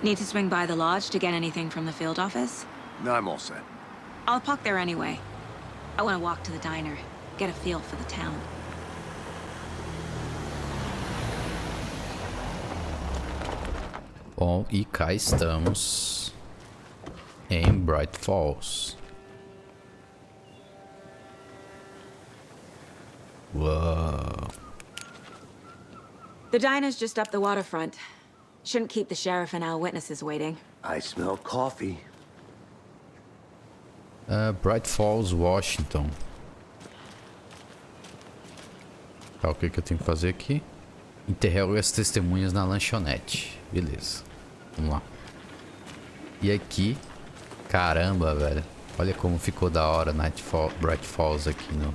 Need to swing by the lodge to get anything from the field office? No, I'm all set. I'll park there anyway. I want to walk to the diner, get a feel for the town. Bom, e cá estamos em Bright Falls. Uau. The diner's just up the waterfront. Shouldn't keep the sheriff and our witnesses waiting. I smell coffee. Bright Falls, Washington. Tá, o que que eu tenho que fazer aqui? Interrogue as testemunhas na lanchonete. Beleza. Vamos lá. E aqui... Caramba, velho. Olha como ficou da hora Bright Falls aqui no...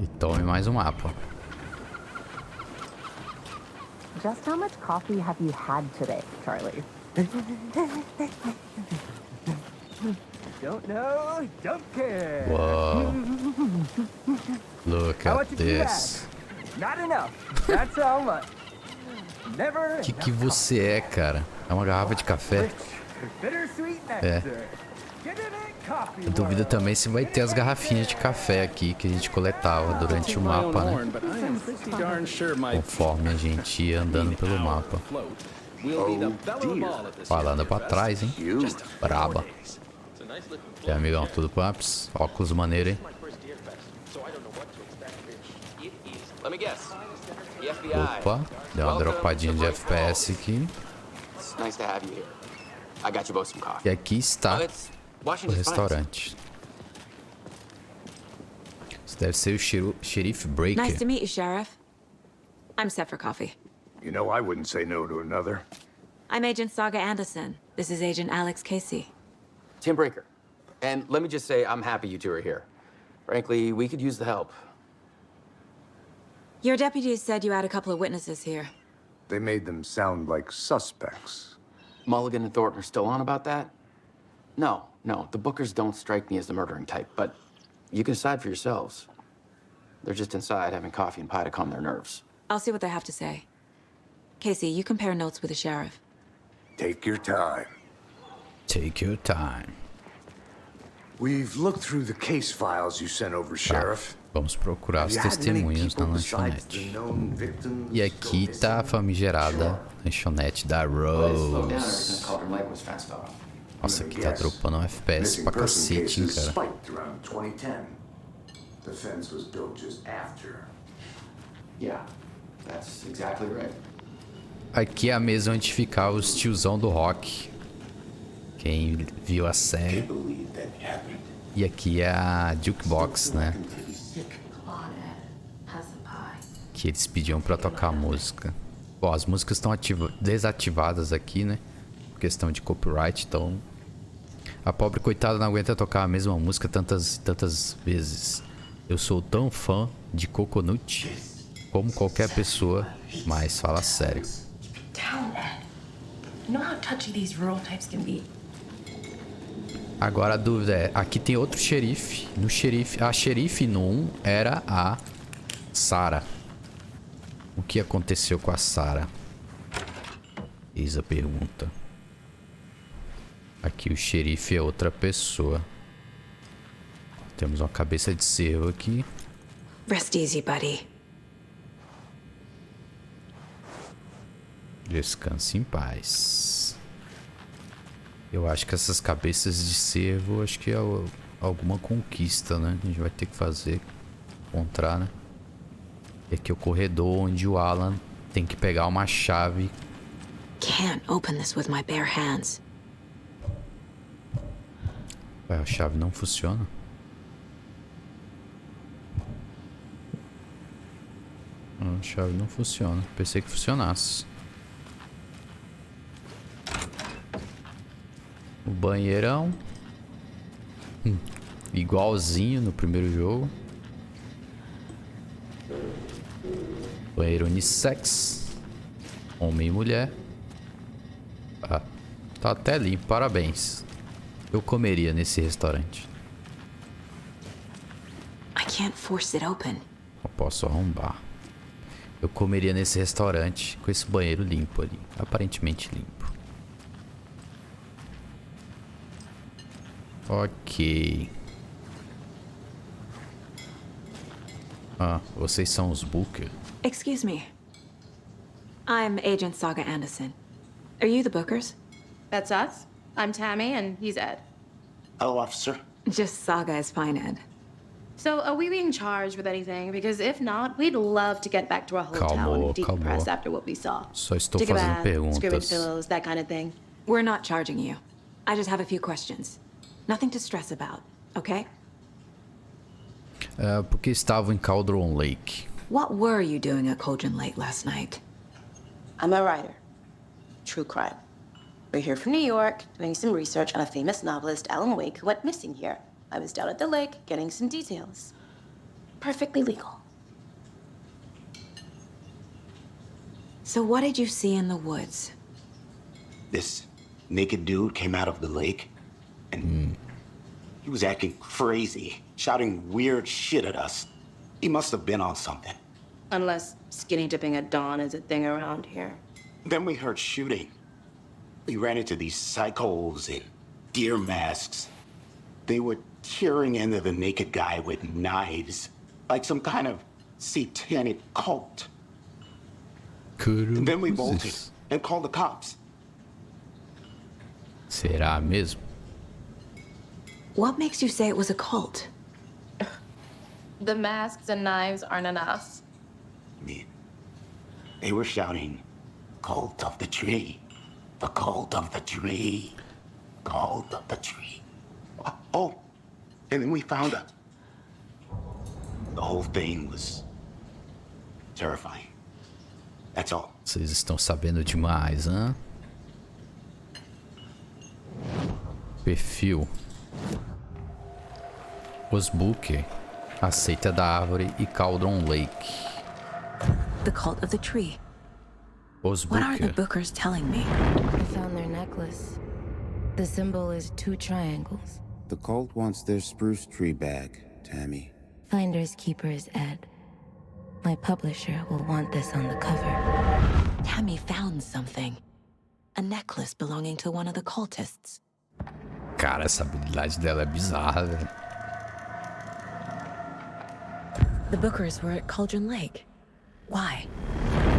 E tome mais um mapa. Just how much coffee have you had today, Charlie? Don't know, don't care. Whoa. Look How at much have you this. had? Not enough. That's how much. Never O que você é, cara? É uma garrafa de café? bittersweet É. nectar. Get it in coffee Eu duvido world. também se vai ter as garrafinhas de café aqui que a gente coletava durante o mapa, né? Conforme a gente ia andando pelo mapa. Falando pra trás, hein? Braba. E aí, amigão, tudo paps? Óculos maneiro, hein? Opa, deu uma dropadinha de FPS aqui. E aqui está o restaurante. Isso deve ser o Sheriff Breaker. Nice to meet you, Sheriff. I'm set for coffee. You know, I wouldn't say no to another. I'm Agent Saga Anderson. This is Agent Alex Casey. Tim Breaker. And let me just say, I'm happy you two are here. Frankly, we could use the help. Your deputies said you had a couple of witnesses here. They made them sound like suspects. Mulligan and Thornton are still on about that? No, the Bookers don't strike me as the murdering type, but you can decide for yourselves. They're just inside having coffee and pie to calm their nerves. I'll see what they have to say. Casey, you compare notes with the sheriff. Take your time. Take your time. We've looked through the case files you sent over, Sheriff. Vamos procurar as testemunhas na lanchonete. E aqui tá a famigerada lanchonete da Rose. Nossa, aqui tá dropando um FPS pra cacete, hein, cara. Aqui é a mesa onde ficava os tiozão do rock. Quem viu a série. E aqui é a jukebox, né? Que eles pediam pra tocar música. Bom, as músicas estão desativadas aqui, né? Por questão de copyright, então... A pobre coitada não aguenta tocar a mesma música tantas vezes. Eu sou tão fã de Coconut como qualquer pessoa, mas fala sério. Agora a dúvida é, aqui tem outro xerife. No xerife, a xerife no 1 era a Sarah. O que aconteceu com a Sarah? Eis a pergunta. Aqui o xerife é outra pessoa. Temos uma cabeça de cervo aqui. Rest easy, buddy. Descanse em paz. Eu acho que essas cabeças de cervo, acho que é alguma conquista, né? A gente vai ter que fazer. Encontrar, né? E aqui é o corredor onde o Alan tem que pegar uma chave. Can't open this with my bare hands. Ué, a chave não funciona? A chave não funciona. Pensei que funcionasse. O banheirão. Igualzinho no primeiro jogo. Banheiro unissex. Homem e mulher. Ah, tá até limpo, parabéns. Eu comeria nesse restaurante. I can't force it open. Eu posso arrombar. Eu comeria nesse restaurante com esse banheiro limpo ali. Aparentemente limpo. Ok. Ah, vocês são os Booker. Excuse me. I'm Agent Saga Anderson. Are you the Bookers? That's us. I'm Tammy, and he's Ed. Hello, officer. Just Saga is fine, Ed. So, are we being charged with anything? Because if not, we'd love to get back to our hotel and decompress after what we saw. Só estou Take a fazendo bath, perguntas. scrimmage pillows, that kind of thing. We're not charging you. I just have a few questions. Nothing to stress about, okay? Porque estavam em Cauldron Lake. What were you doing at Cauldron Lake last night? I'm a writer. True crime. We're here from New York, doing some research on a famous novelist, Alan Wake, who went missing here. I was down at the lake, getting some details. Perfectly legal. So what did you see in the woods? This naked dude came out of the lake, and he was acting crazy, shouting weird shit at us. He must have been on something. Unless skinny dipping at dawn is a thing around here. Then we heard shooting. We ran into these psychos in deer masks. They were tearing into the naked guy with knives, like some kind of satanic cult. And then we bolted and called the cops. Será mesmo? What makes you say it was a cult? The masks and knives aren't enough. I mean, they were shouting, "Cult of the tree, the cult of the tree, cult of the tree." Oh, and then we found her. The whole thing was terrifying. That's all. Vocês estão sabendo demais, hã? Perfil. Os Booker, a seita da árvore e Cauldron Lake. The cult of the tree. Os What are the Booker. Bookers telling me? I found their necklace. The symbol is 2 triangles. The cult wants their spruce tree back, Tammy. Finders keepers, Ed. My publisher will want this on the cover. Tammy found something. A necklace belonging to one of the cultists. Cara, essa habilidade dela é bizarra, velho. The Bookers were at Cauldron Lake. Why?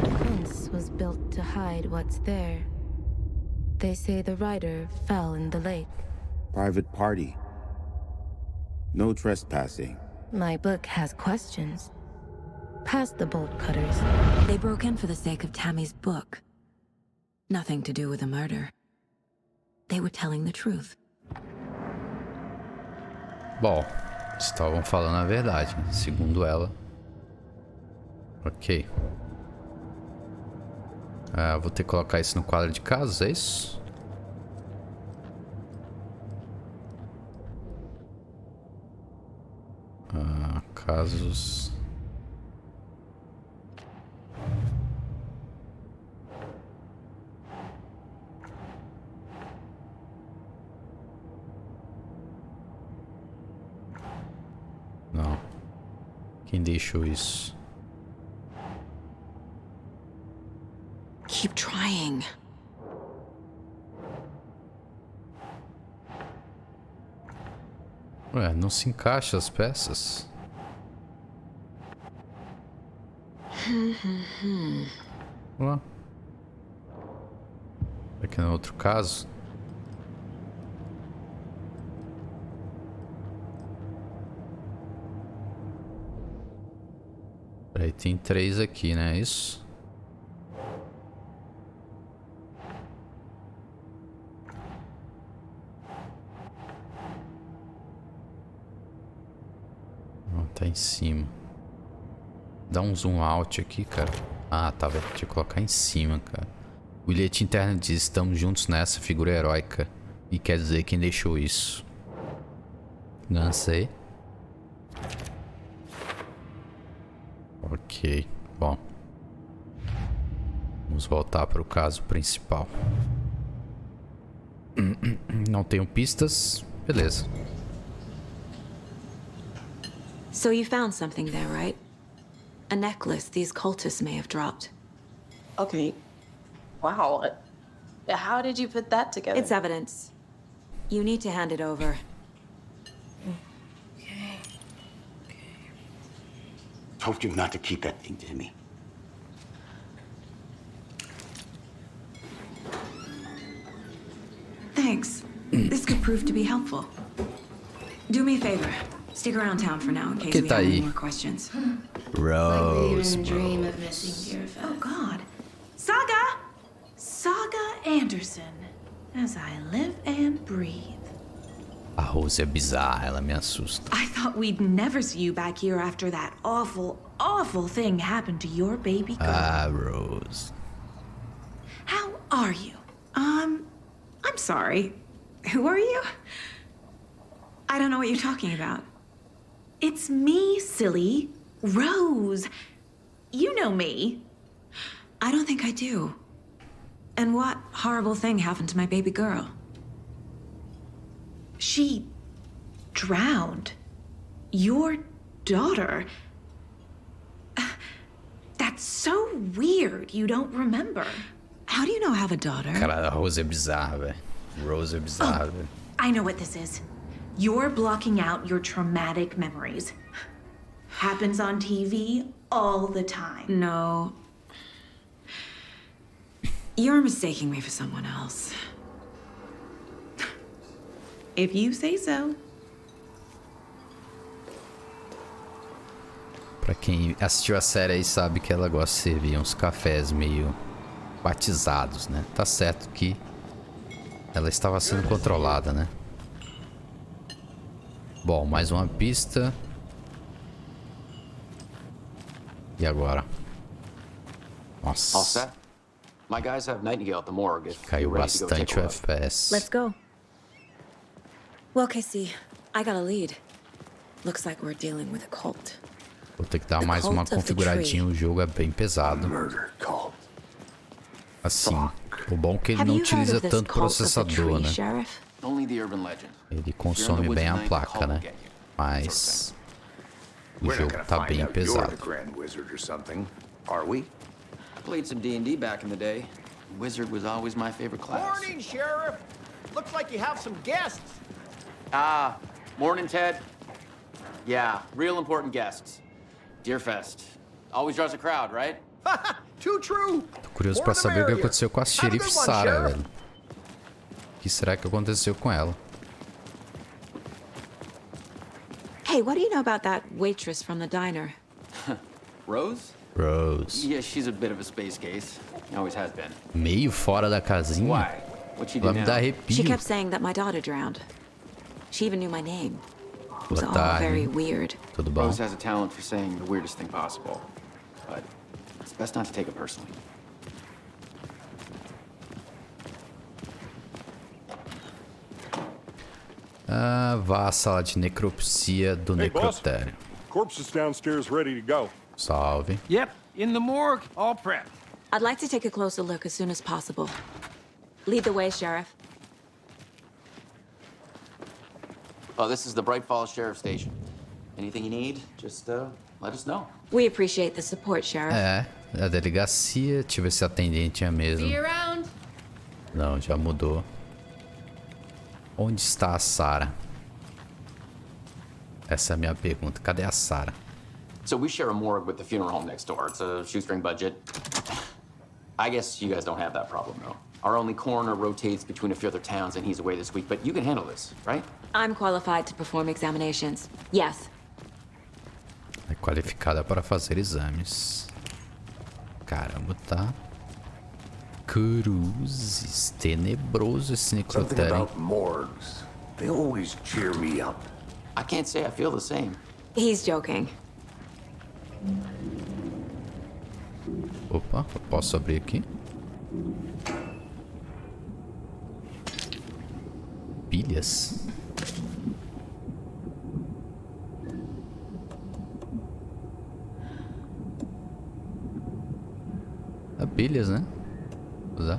The fence was built to hide what's there. They say the rider fell in the lake. Private party. No trespassing. My book has questions. Past the bolt cutters. They broke in for the sake of Tammy's book. Nothing to do with the murder. They were telling the truth. Bom, estavam falando a verdade, segundo ela. Ok. Vou ter que colocar isso no quadro de casos, é isso? Casos. Quem deixou isso? Keep trying. Ué, não se encaixa as peças? Ué. Aqui no outro caso. Peraí, tem 3 aqui, né? Isso? Tá em cima. Dá um zoom out aqui, cara. Ah, tá, velho. Deixa eu colocar em cima, cara. O bilhete interno diz: estamos juntos nessa, figura heróica. E quer dizer quem deixou isso. Não sei. Ok, bom. Vamos voltar para o caso principal. Não tenho pistas. Beleza. So you found something there, right? A necklace these cultists may have dropped. Okay. Wow. How did you put that together? It's evidence. You need to hand it over. Okay. Told you not to keep that thing to me. Thanks. This could prove to be helpful. Do me a favor. Stick around town for now in case we have any more questions. Rose, dream of missing dear Oh, God. Saga! Saga Anderson. As I live and breathe. A Rose é bizarra, ela me assusta. I thought we'd never see you back here after that awful, awful thing happened to your baby girl. Ah, Rose. How are you? I'm sorry. Who are you? I don't know what you're talking about. It's me, silly. Rose. You know me. I don't think I do. And what horrible thing happened to my baby girl? She drowned. Your daughter. That's so weird you don't remember. How do you know I have a daughter? Cara, a Rose é bizarra, velho. Rose é bizarra, velho. I know what this is. You're blocking out your traumatic memories. Happens on TV all the time. No. You're mistaking me for someone else. If you say so. Pra quem assistiu a série aí sabe que ela gosta de servir uns cafés meio batizados, né? Tá certo que ela estava sendo controlada, né? Bom, mais uma pista. E agora? Nossa. All set? My guys have Nightingale at the morgue if Caiu you're ready to go take bastante a o look. FPS. Let's go. Well, Casey, I got a lead. Looks like we're dealing with a cult. Vou ter que dar mais uma configuradinha, o jogo é bem pesado. Assim, o bom é que ele não utiliza tanto processador, né? Only the urban legend. Ele consome bem a placa, né? Mas o jogo tá bem pesado. Played some D&D back in the day. Wizard was always my favorite class. Morning, Sheriff. Looks like you have some guests. Ah, morning, Ted. Yeah, real important guests. Deerfest. Always draws a crowd, right? Too true. Tô curioso pra saber o que aconteceu com a xerife Sarah, velho. O que será que aconteceu com ela? Hey, what do you know about that waitress from the diner? Rose? Rose. Yeah, she's a bit of a space case. Always has been. Meio fora da casinha? Why? What'd she do Ela me now? dá She arrepio. kept saying that my daughter drowned. She even knew my name. It was Boa all tarde. very weird. Tudo bom? Rose has a talent for saying the weirdest thing possible. But it's best not to take it personally. Ah, vá à sala de necropsia do Hey, boss. necrotério. Corpse is downstairs ready to go. Salve. Yep, in the morgue, all prepped. I'd like to take a closer look as soon as possible. Lead the way, Sheriff. Oh, this is the Bright Falls Sheriff Station. Anything you need, just let let us know. We appreciate the support, Sheriff. É, a delegacia. Deixa eu ver se a atendente é mesmo. See you around. Não, já mudou. Onde está a Sarah? Essa é a minha pergunta. Cadê a Sarah? So we share a morgue with the funeral home next door. It's a shoestring budget. I guess you guys don't have that problem, though. Our only coroner rotates between a few other towns, and he's away this week. But you can handle this, right? I'm qualified to perform examinations. Yes. É qualificada para fazer exames. Caramba, tá. Cruzes. Tenebroso esse Something necrotério. about morgues. They always cheer me up. I can't say I feel the same. He's joking. Opa, eu posso abrir aqui? Pilhas. Pilhas, né? Usar.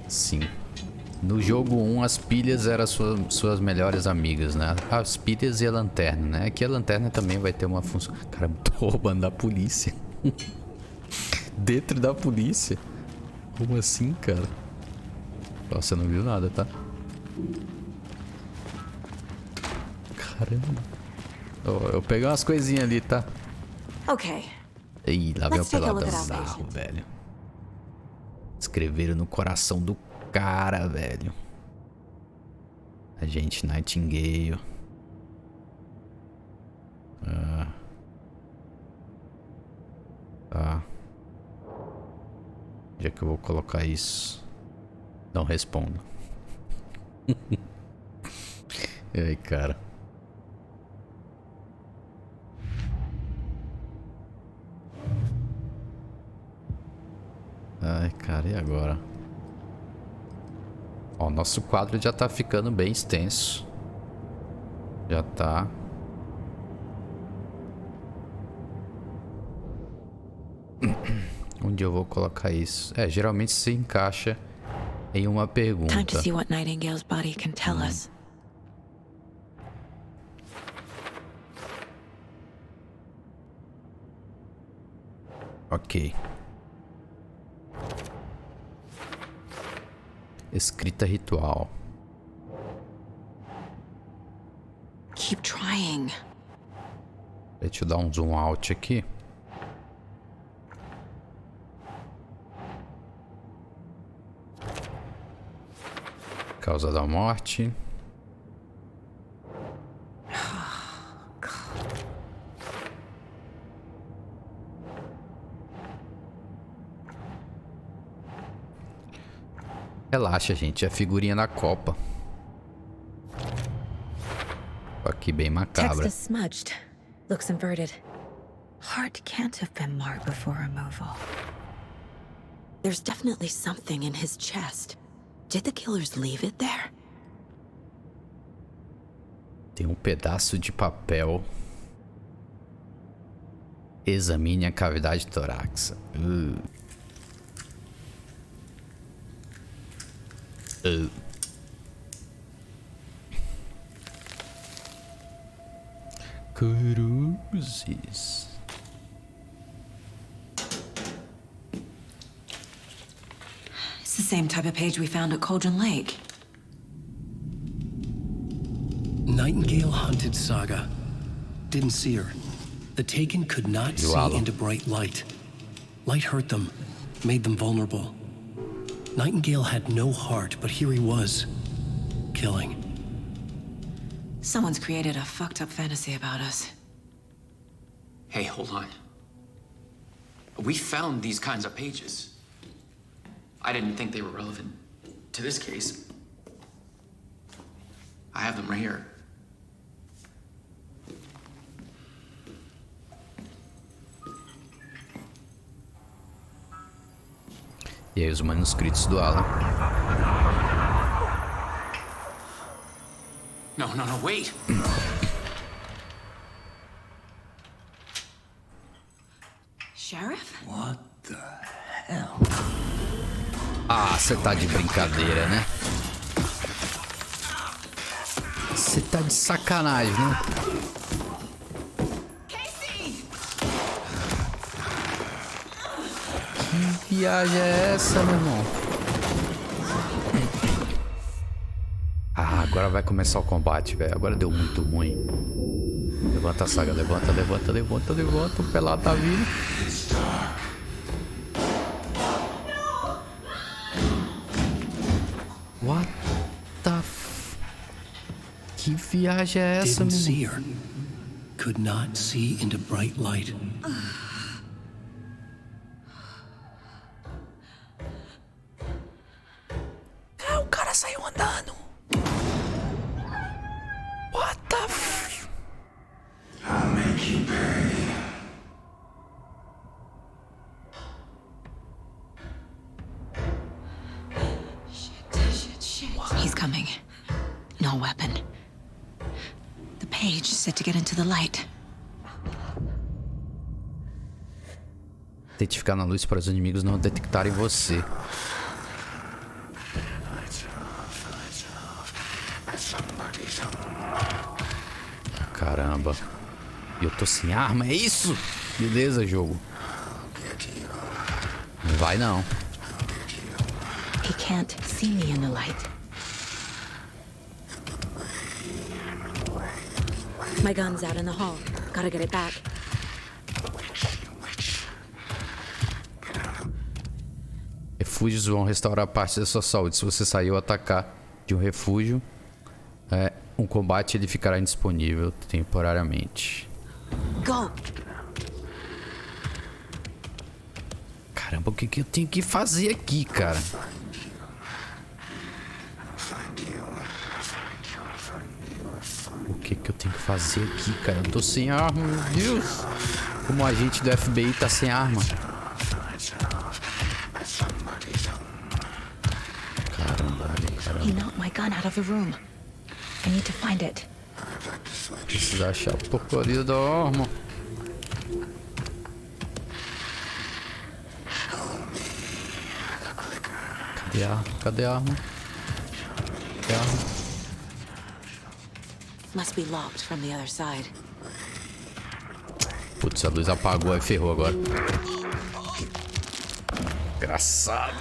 Sim. No jogo 1, as pilhas eram suas melhores amigas, né? As pilhas e a lanterna, né? Aqui a lanterna também vai ter uma função. Cara, tô roubando da polícia. Dentro da polícia. Como assim, cara? Nossa, você não viu nada, tá? Caramba. Eu peguei umas coisinhas ali, tá? Okay. Ih, lá vem o Let's take a pelado look at our bizarro, patient. velho. Escreveram no coração do cara, velho. Agente Nightingale. Tá. Onde é que eu vou colocar isso? Não respondo. E aí, cara? Ai, cara, e agora? Ó, nosso quadro já tá ficando bem extenso. Já tá. Onde eu vou colocar isso? É, geralmente se encaixa em uma pergunta. Time to see what Nightingale's body can tell us. Ok. Escrita ritual. Keep trying. Deixa eu dar um zoom out aqui. Causa da morte. Relaxa, gente. É a figurinha da Copa. Aqui bem Text macabra. is smudged. Looks inverted. Heart can't have been marked before removal. There's definitely something in his chest. Did the killers leave it there? Tem um pedaço de papel. Examine a cavidade torácica. Cruzes. It's the same type of page we found at Cauldron Lake. Nightingale hunted Saga. Didn't see her. The Taken could not see into bright light. Light hurt them, made them vulnerable. Nightingale had no heart, but here he was, killing. Someone's created a fucked up fantasy about us. Hey, hold on. We found these kinds of pages. I didn't think they were relevant to this case. I have them right here. E aí os manuscritos do Alan. No, wait! Sheriff? What the hell? Ah, você tá de brincadeira, né? Você tá de sacanagem, né? Que viagem é essa, meu irmão? Ah, agora vai começar o combate, velho. Agora deu muito ruim. Levanta a saga, levanta, levanta, levanta, levanta. O pelado tá vindo. What the f... Que viagem é essa, Didn't see meu her. Could not see into bright light. Ah, o cara saiu andando. What the f... I'll make you pay. Shit. He's coming. No weapon. The page said to get into the light. Tente ficar na luz para os inimigos não detectarem você. Caramba. E eu tô sem arma, é isso? Beleza, jogo. Não vai não. He can't see me in the light. My gun's out in the hall. Gotta get it back. Refúgios vão restaurar parte da sua saúde. Se você sair ou atacar de um refúgio, um combate ele ficará indisponível temporariamente. Go! Caramba, o que eu tenho que fazer aqui, cara? O que eu tenho que fazer aqui, cara? Eu tô sem arma, meu Deus! Como o agente do FBI tá sem arma. Caramba, caramba. He knocked my gun out of the room. I need to find it. Preciso achar a porcaria da arma. Cadê a arma? Cadê a arma? Cadê a arma? Must be locked from the other side. Putz, a luz apagou e ferrou agora. Engraçado.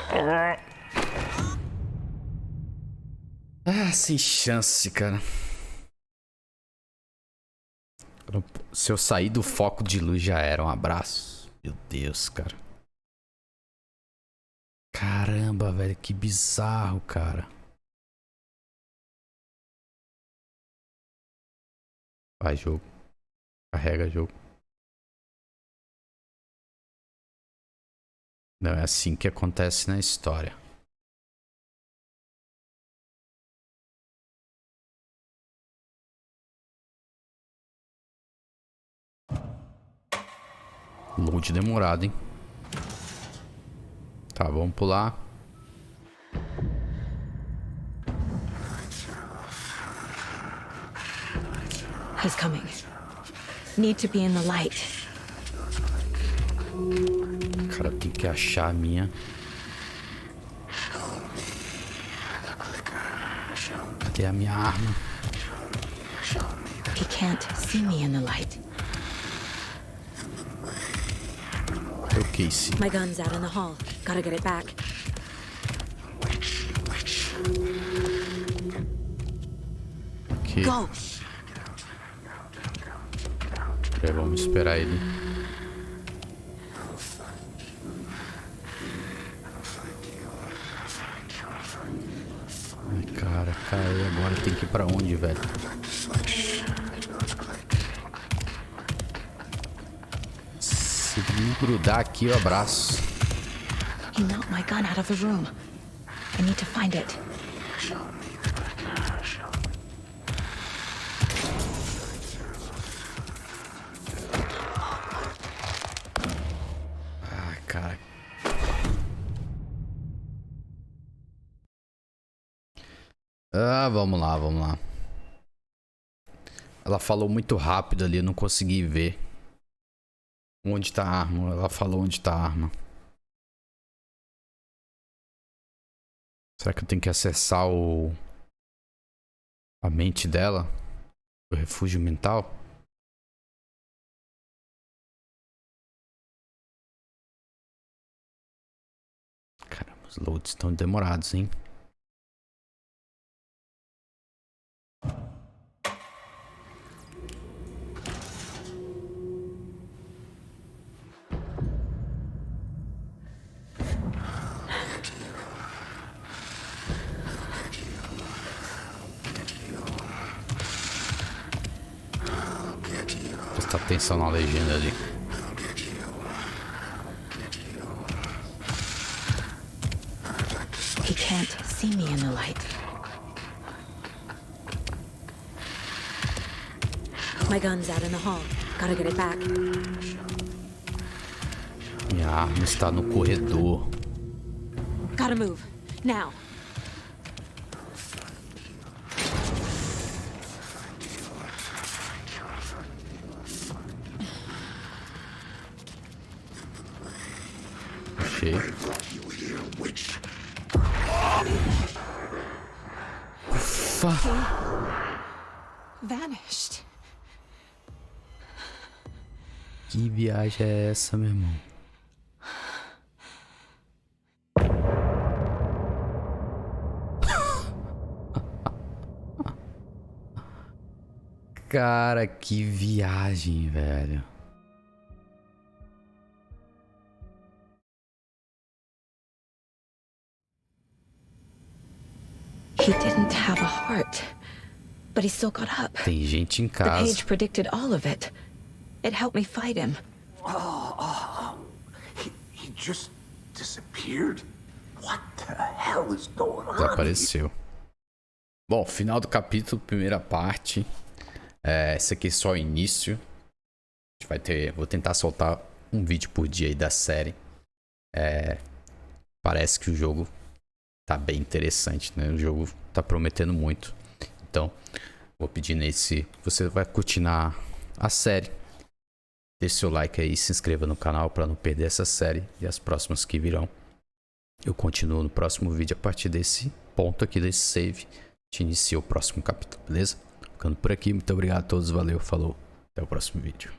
Ah, sem chance, cara. Se eu sair do foco de luz já era. Um abraço. Meu Deus, cara. Caramba, velho. Que bizarro, cara. Vai, jogo. Carrega, jogo. Não é assim que acontece na história. Load demorado, hein? Tá, vamos pular. He's coming. Need to be in the light. Cara, tem que achar a minha. Cadê a minha arma? He can't see me in the light. Ok, sim. My gun's out in the hall. Gotta get it back. Ok. Go! Vamos esperar ele. Ai, cara, e agora tem que ir pra onde, velho? Se me grudar aqui, eu abraço. He knocked my gun out of the room. I need to find it. Ai, cara. Ah, vamos lá, vamos lá. Ela falou muito rápido ali, eu não consegui ver. Onde tá a arma? Ela falou onde tá a arma. Será que eu tenho que acessar a mente dela? O refúgio mental? Os loads estão demorados, hein? Presta atenção na legenda ali. He can't see me in the light. My gun's out in the hall. Gotta get it back. Minha arma está no corredor. Gotta move. Now. Achei. Ufa. Vanished. Que viagem é essa, meu irmão? Cara, que viagem, velho. He didn't have a heart, but he still got up. Tem gente em The casa. page predicted all of it. It helped me fight him. He just disappeared? What the hell is going on? Desapareceu. Bom, final do capítulo, primeira parte. Esse aqui é só o início. A gente vai ter. Vou tentar soltar um vídeo por dia aí da série. Parece que o jogo tá bem interessante, né? O jogo tá prometendo muito. Então, vou pedir nesse. Você vai curtir a série. Deixe seu like aí, se inscreva no canal para não perder essa série e as próximas que virão. Eu continuo no próximo vídeo a partir desse ponto aqui, desse save. Te inicia o próximo capítulo, beleza? Ficando por aqui, muito obrigado a todos, valeu, falou, até o próximo vídeo.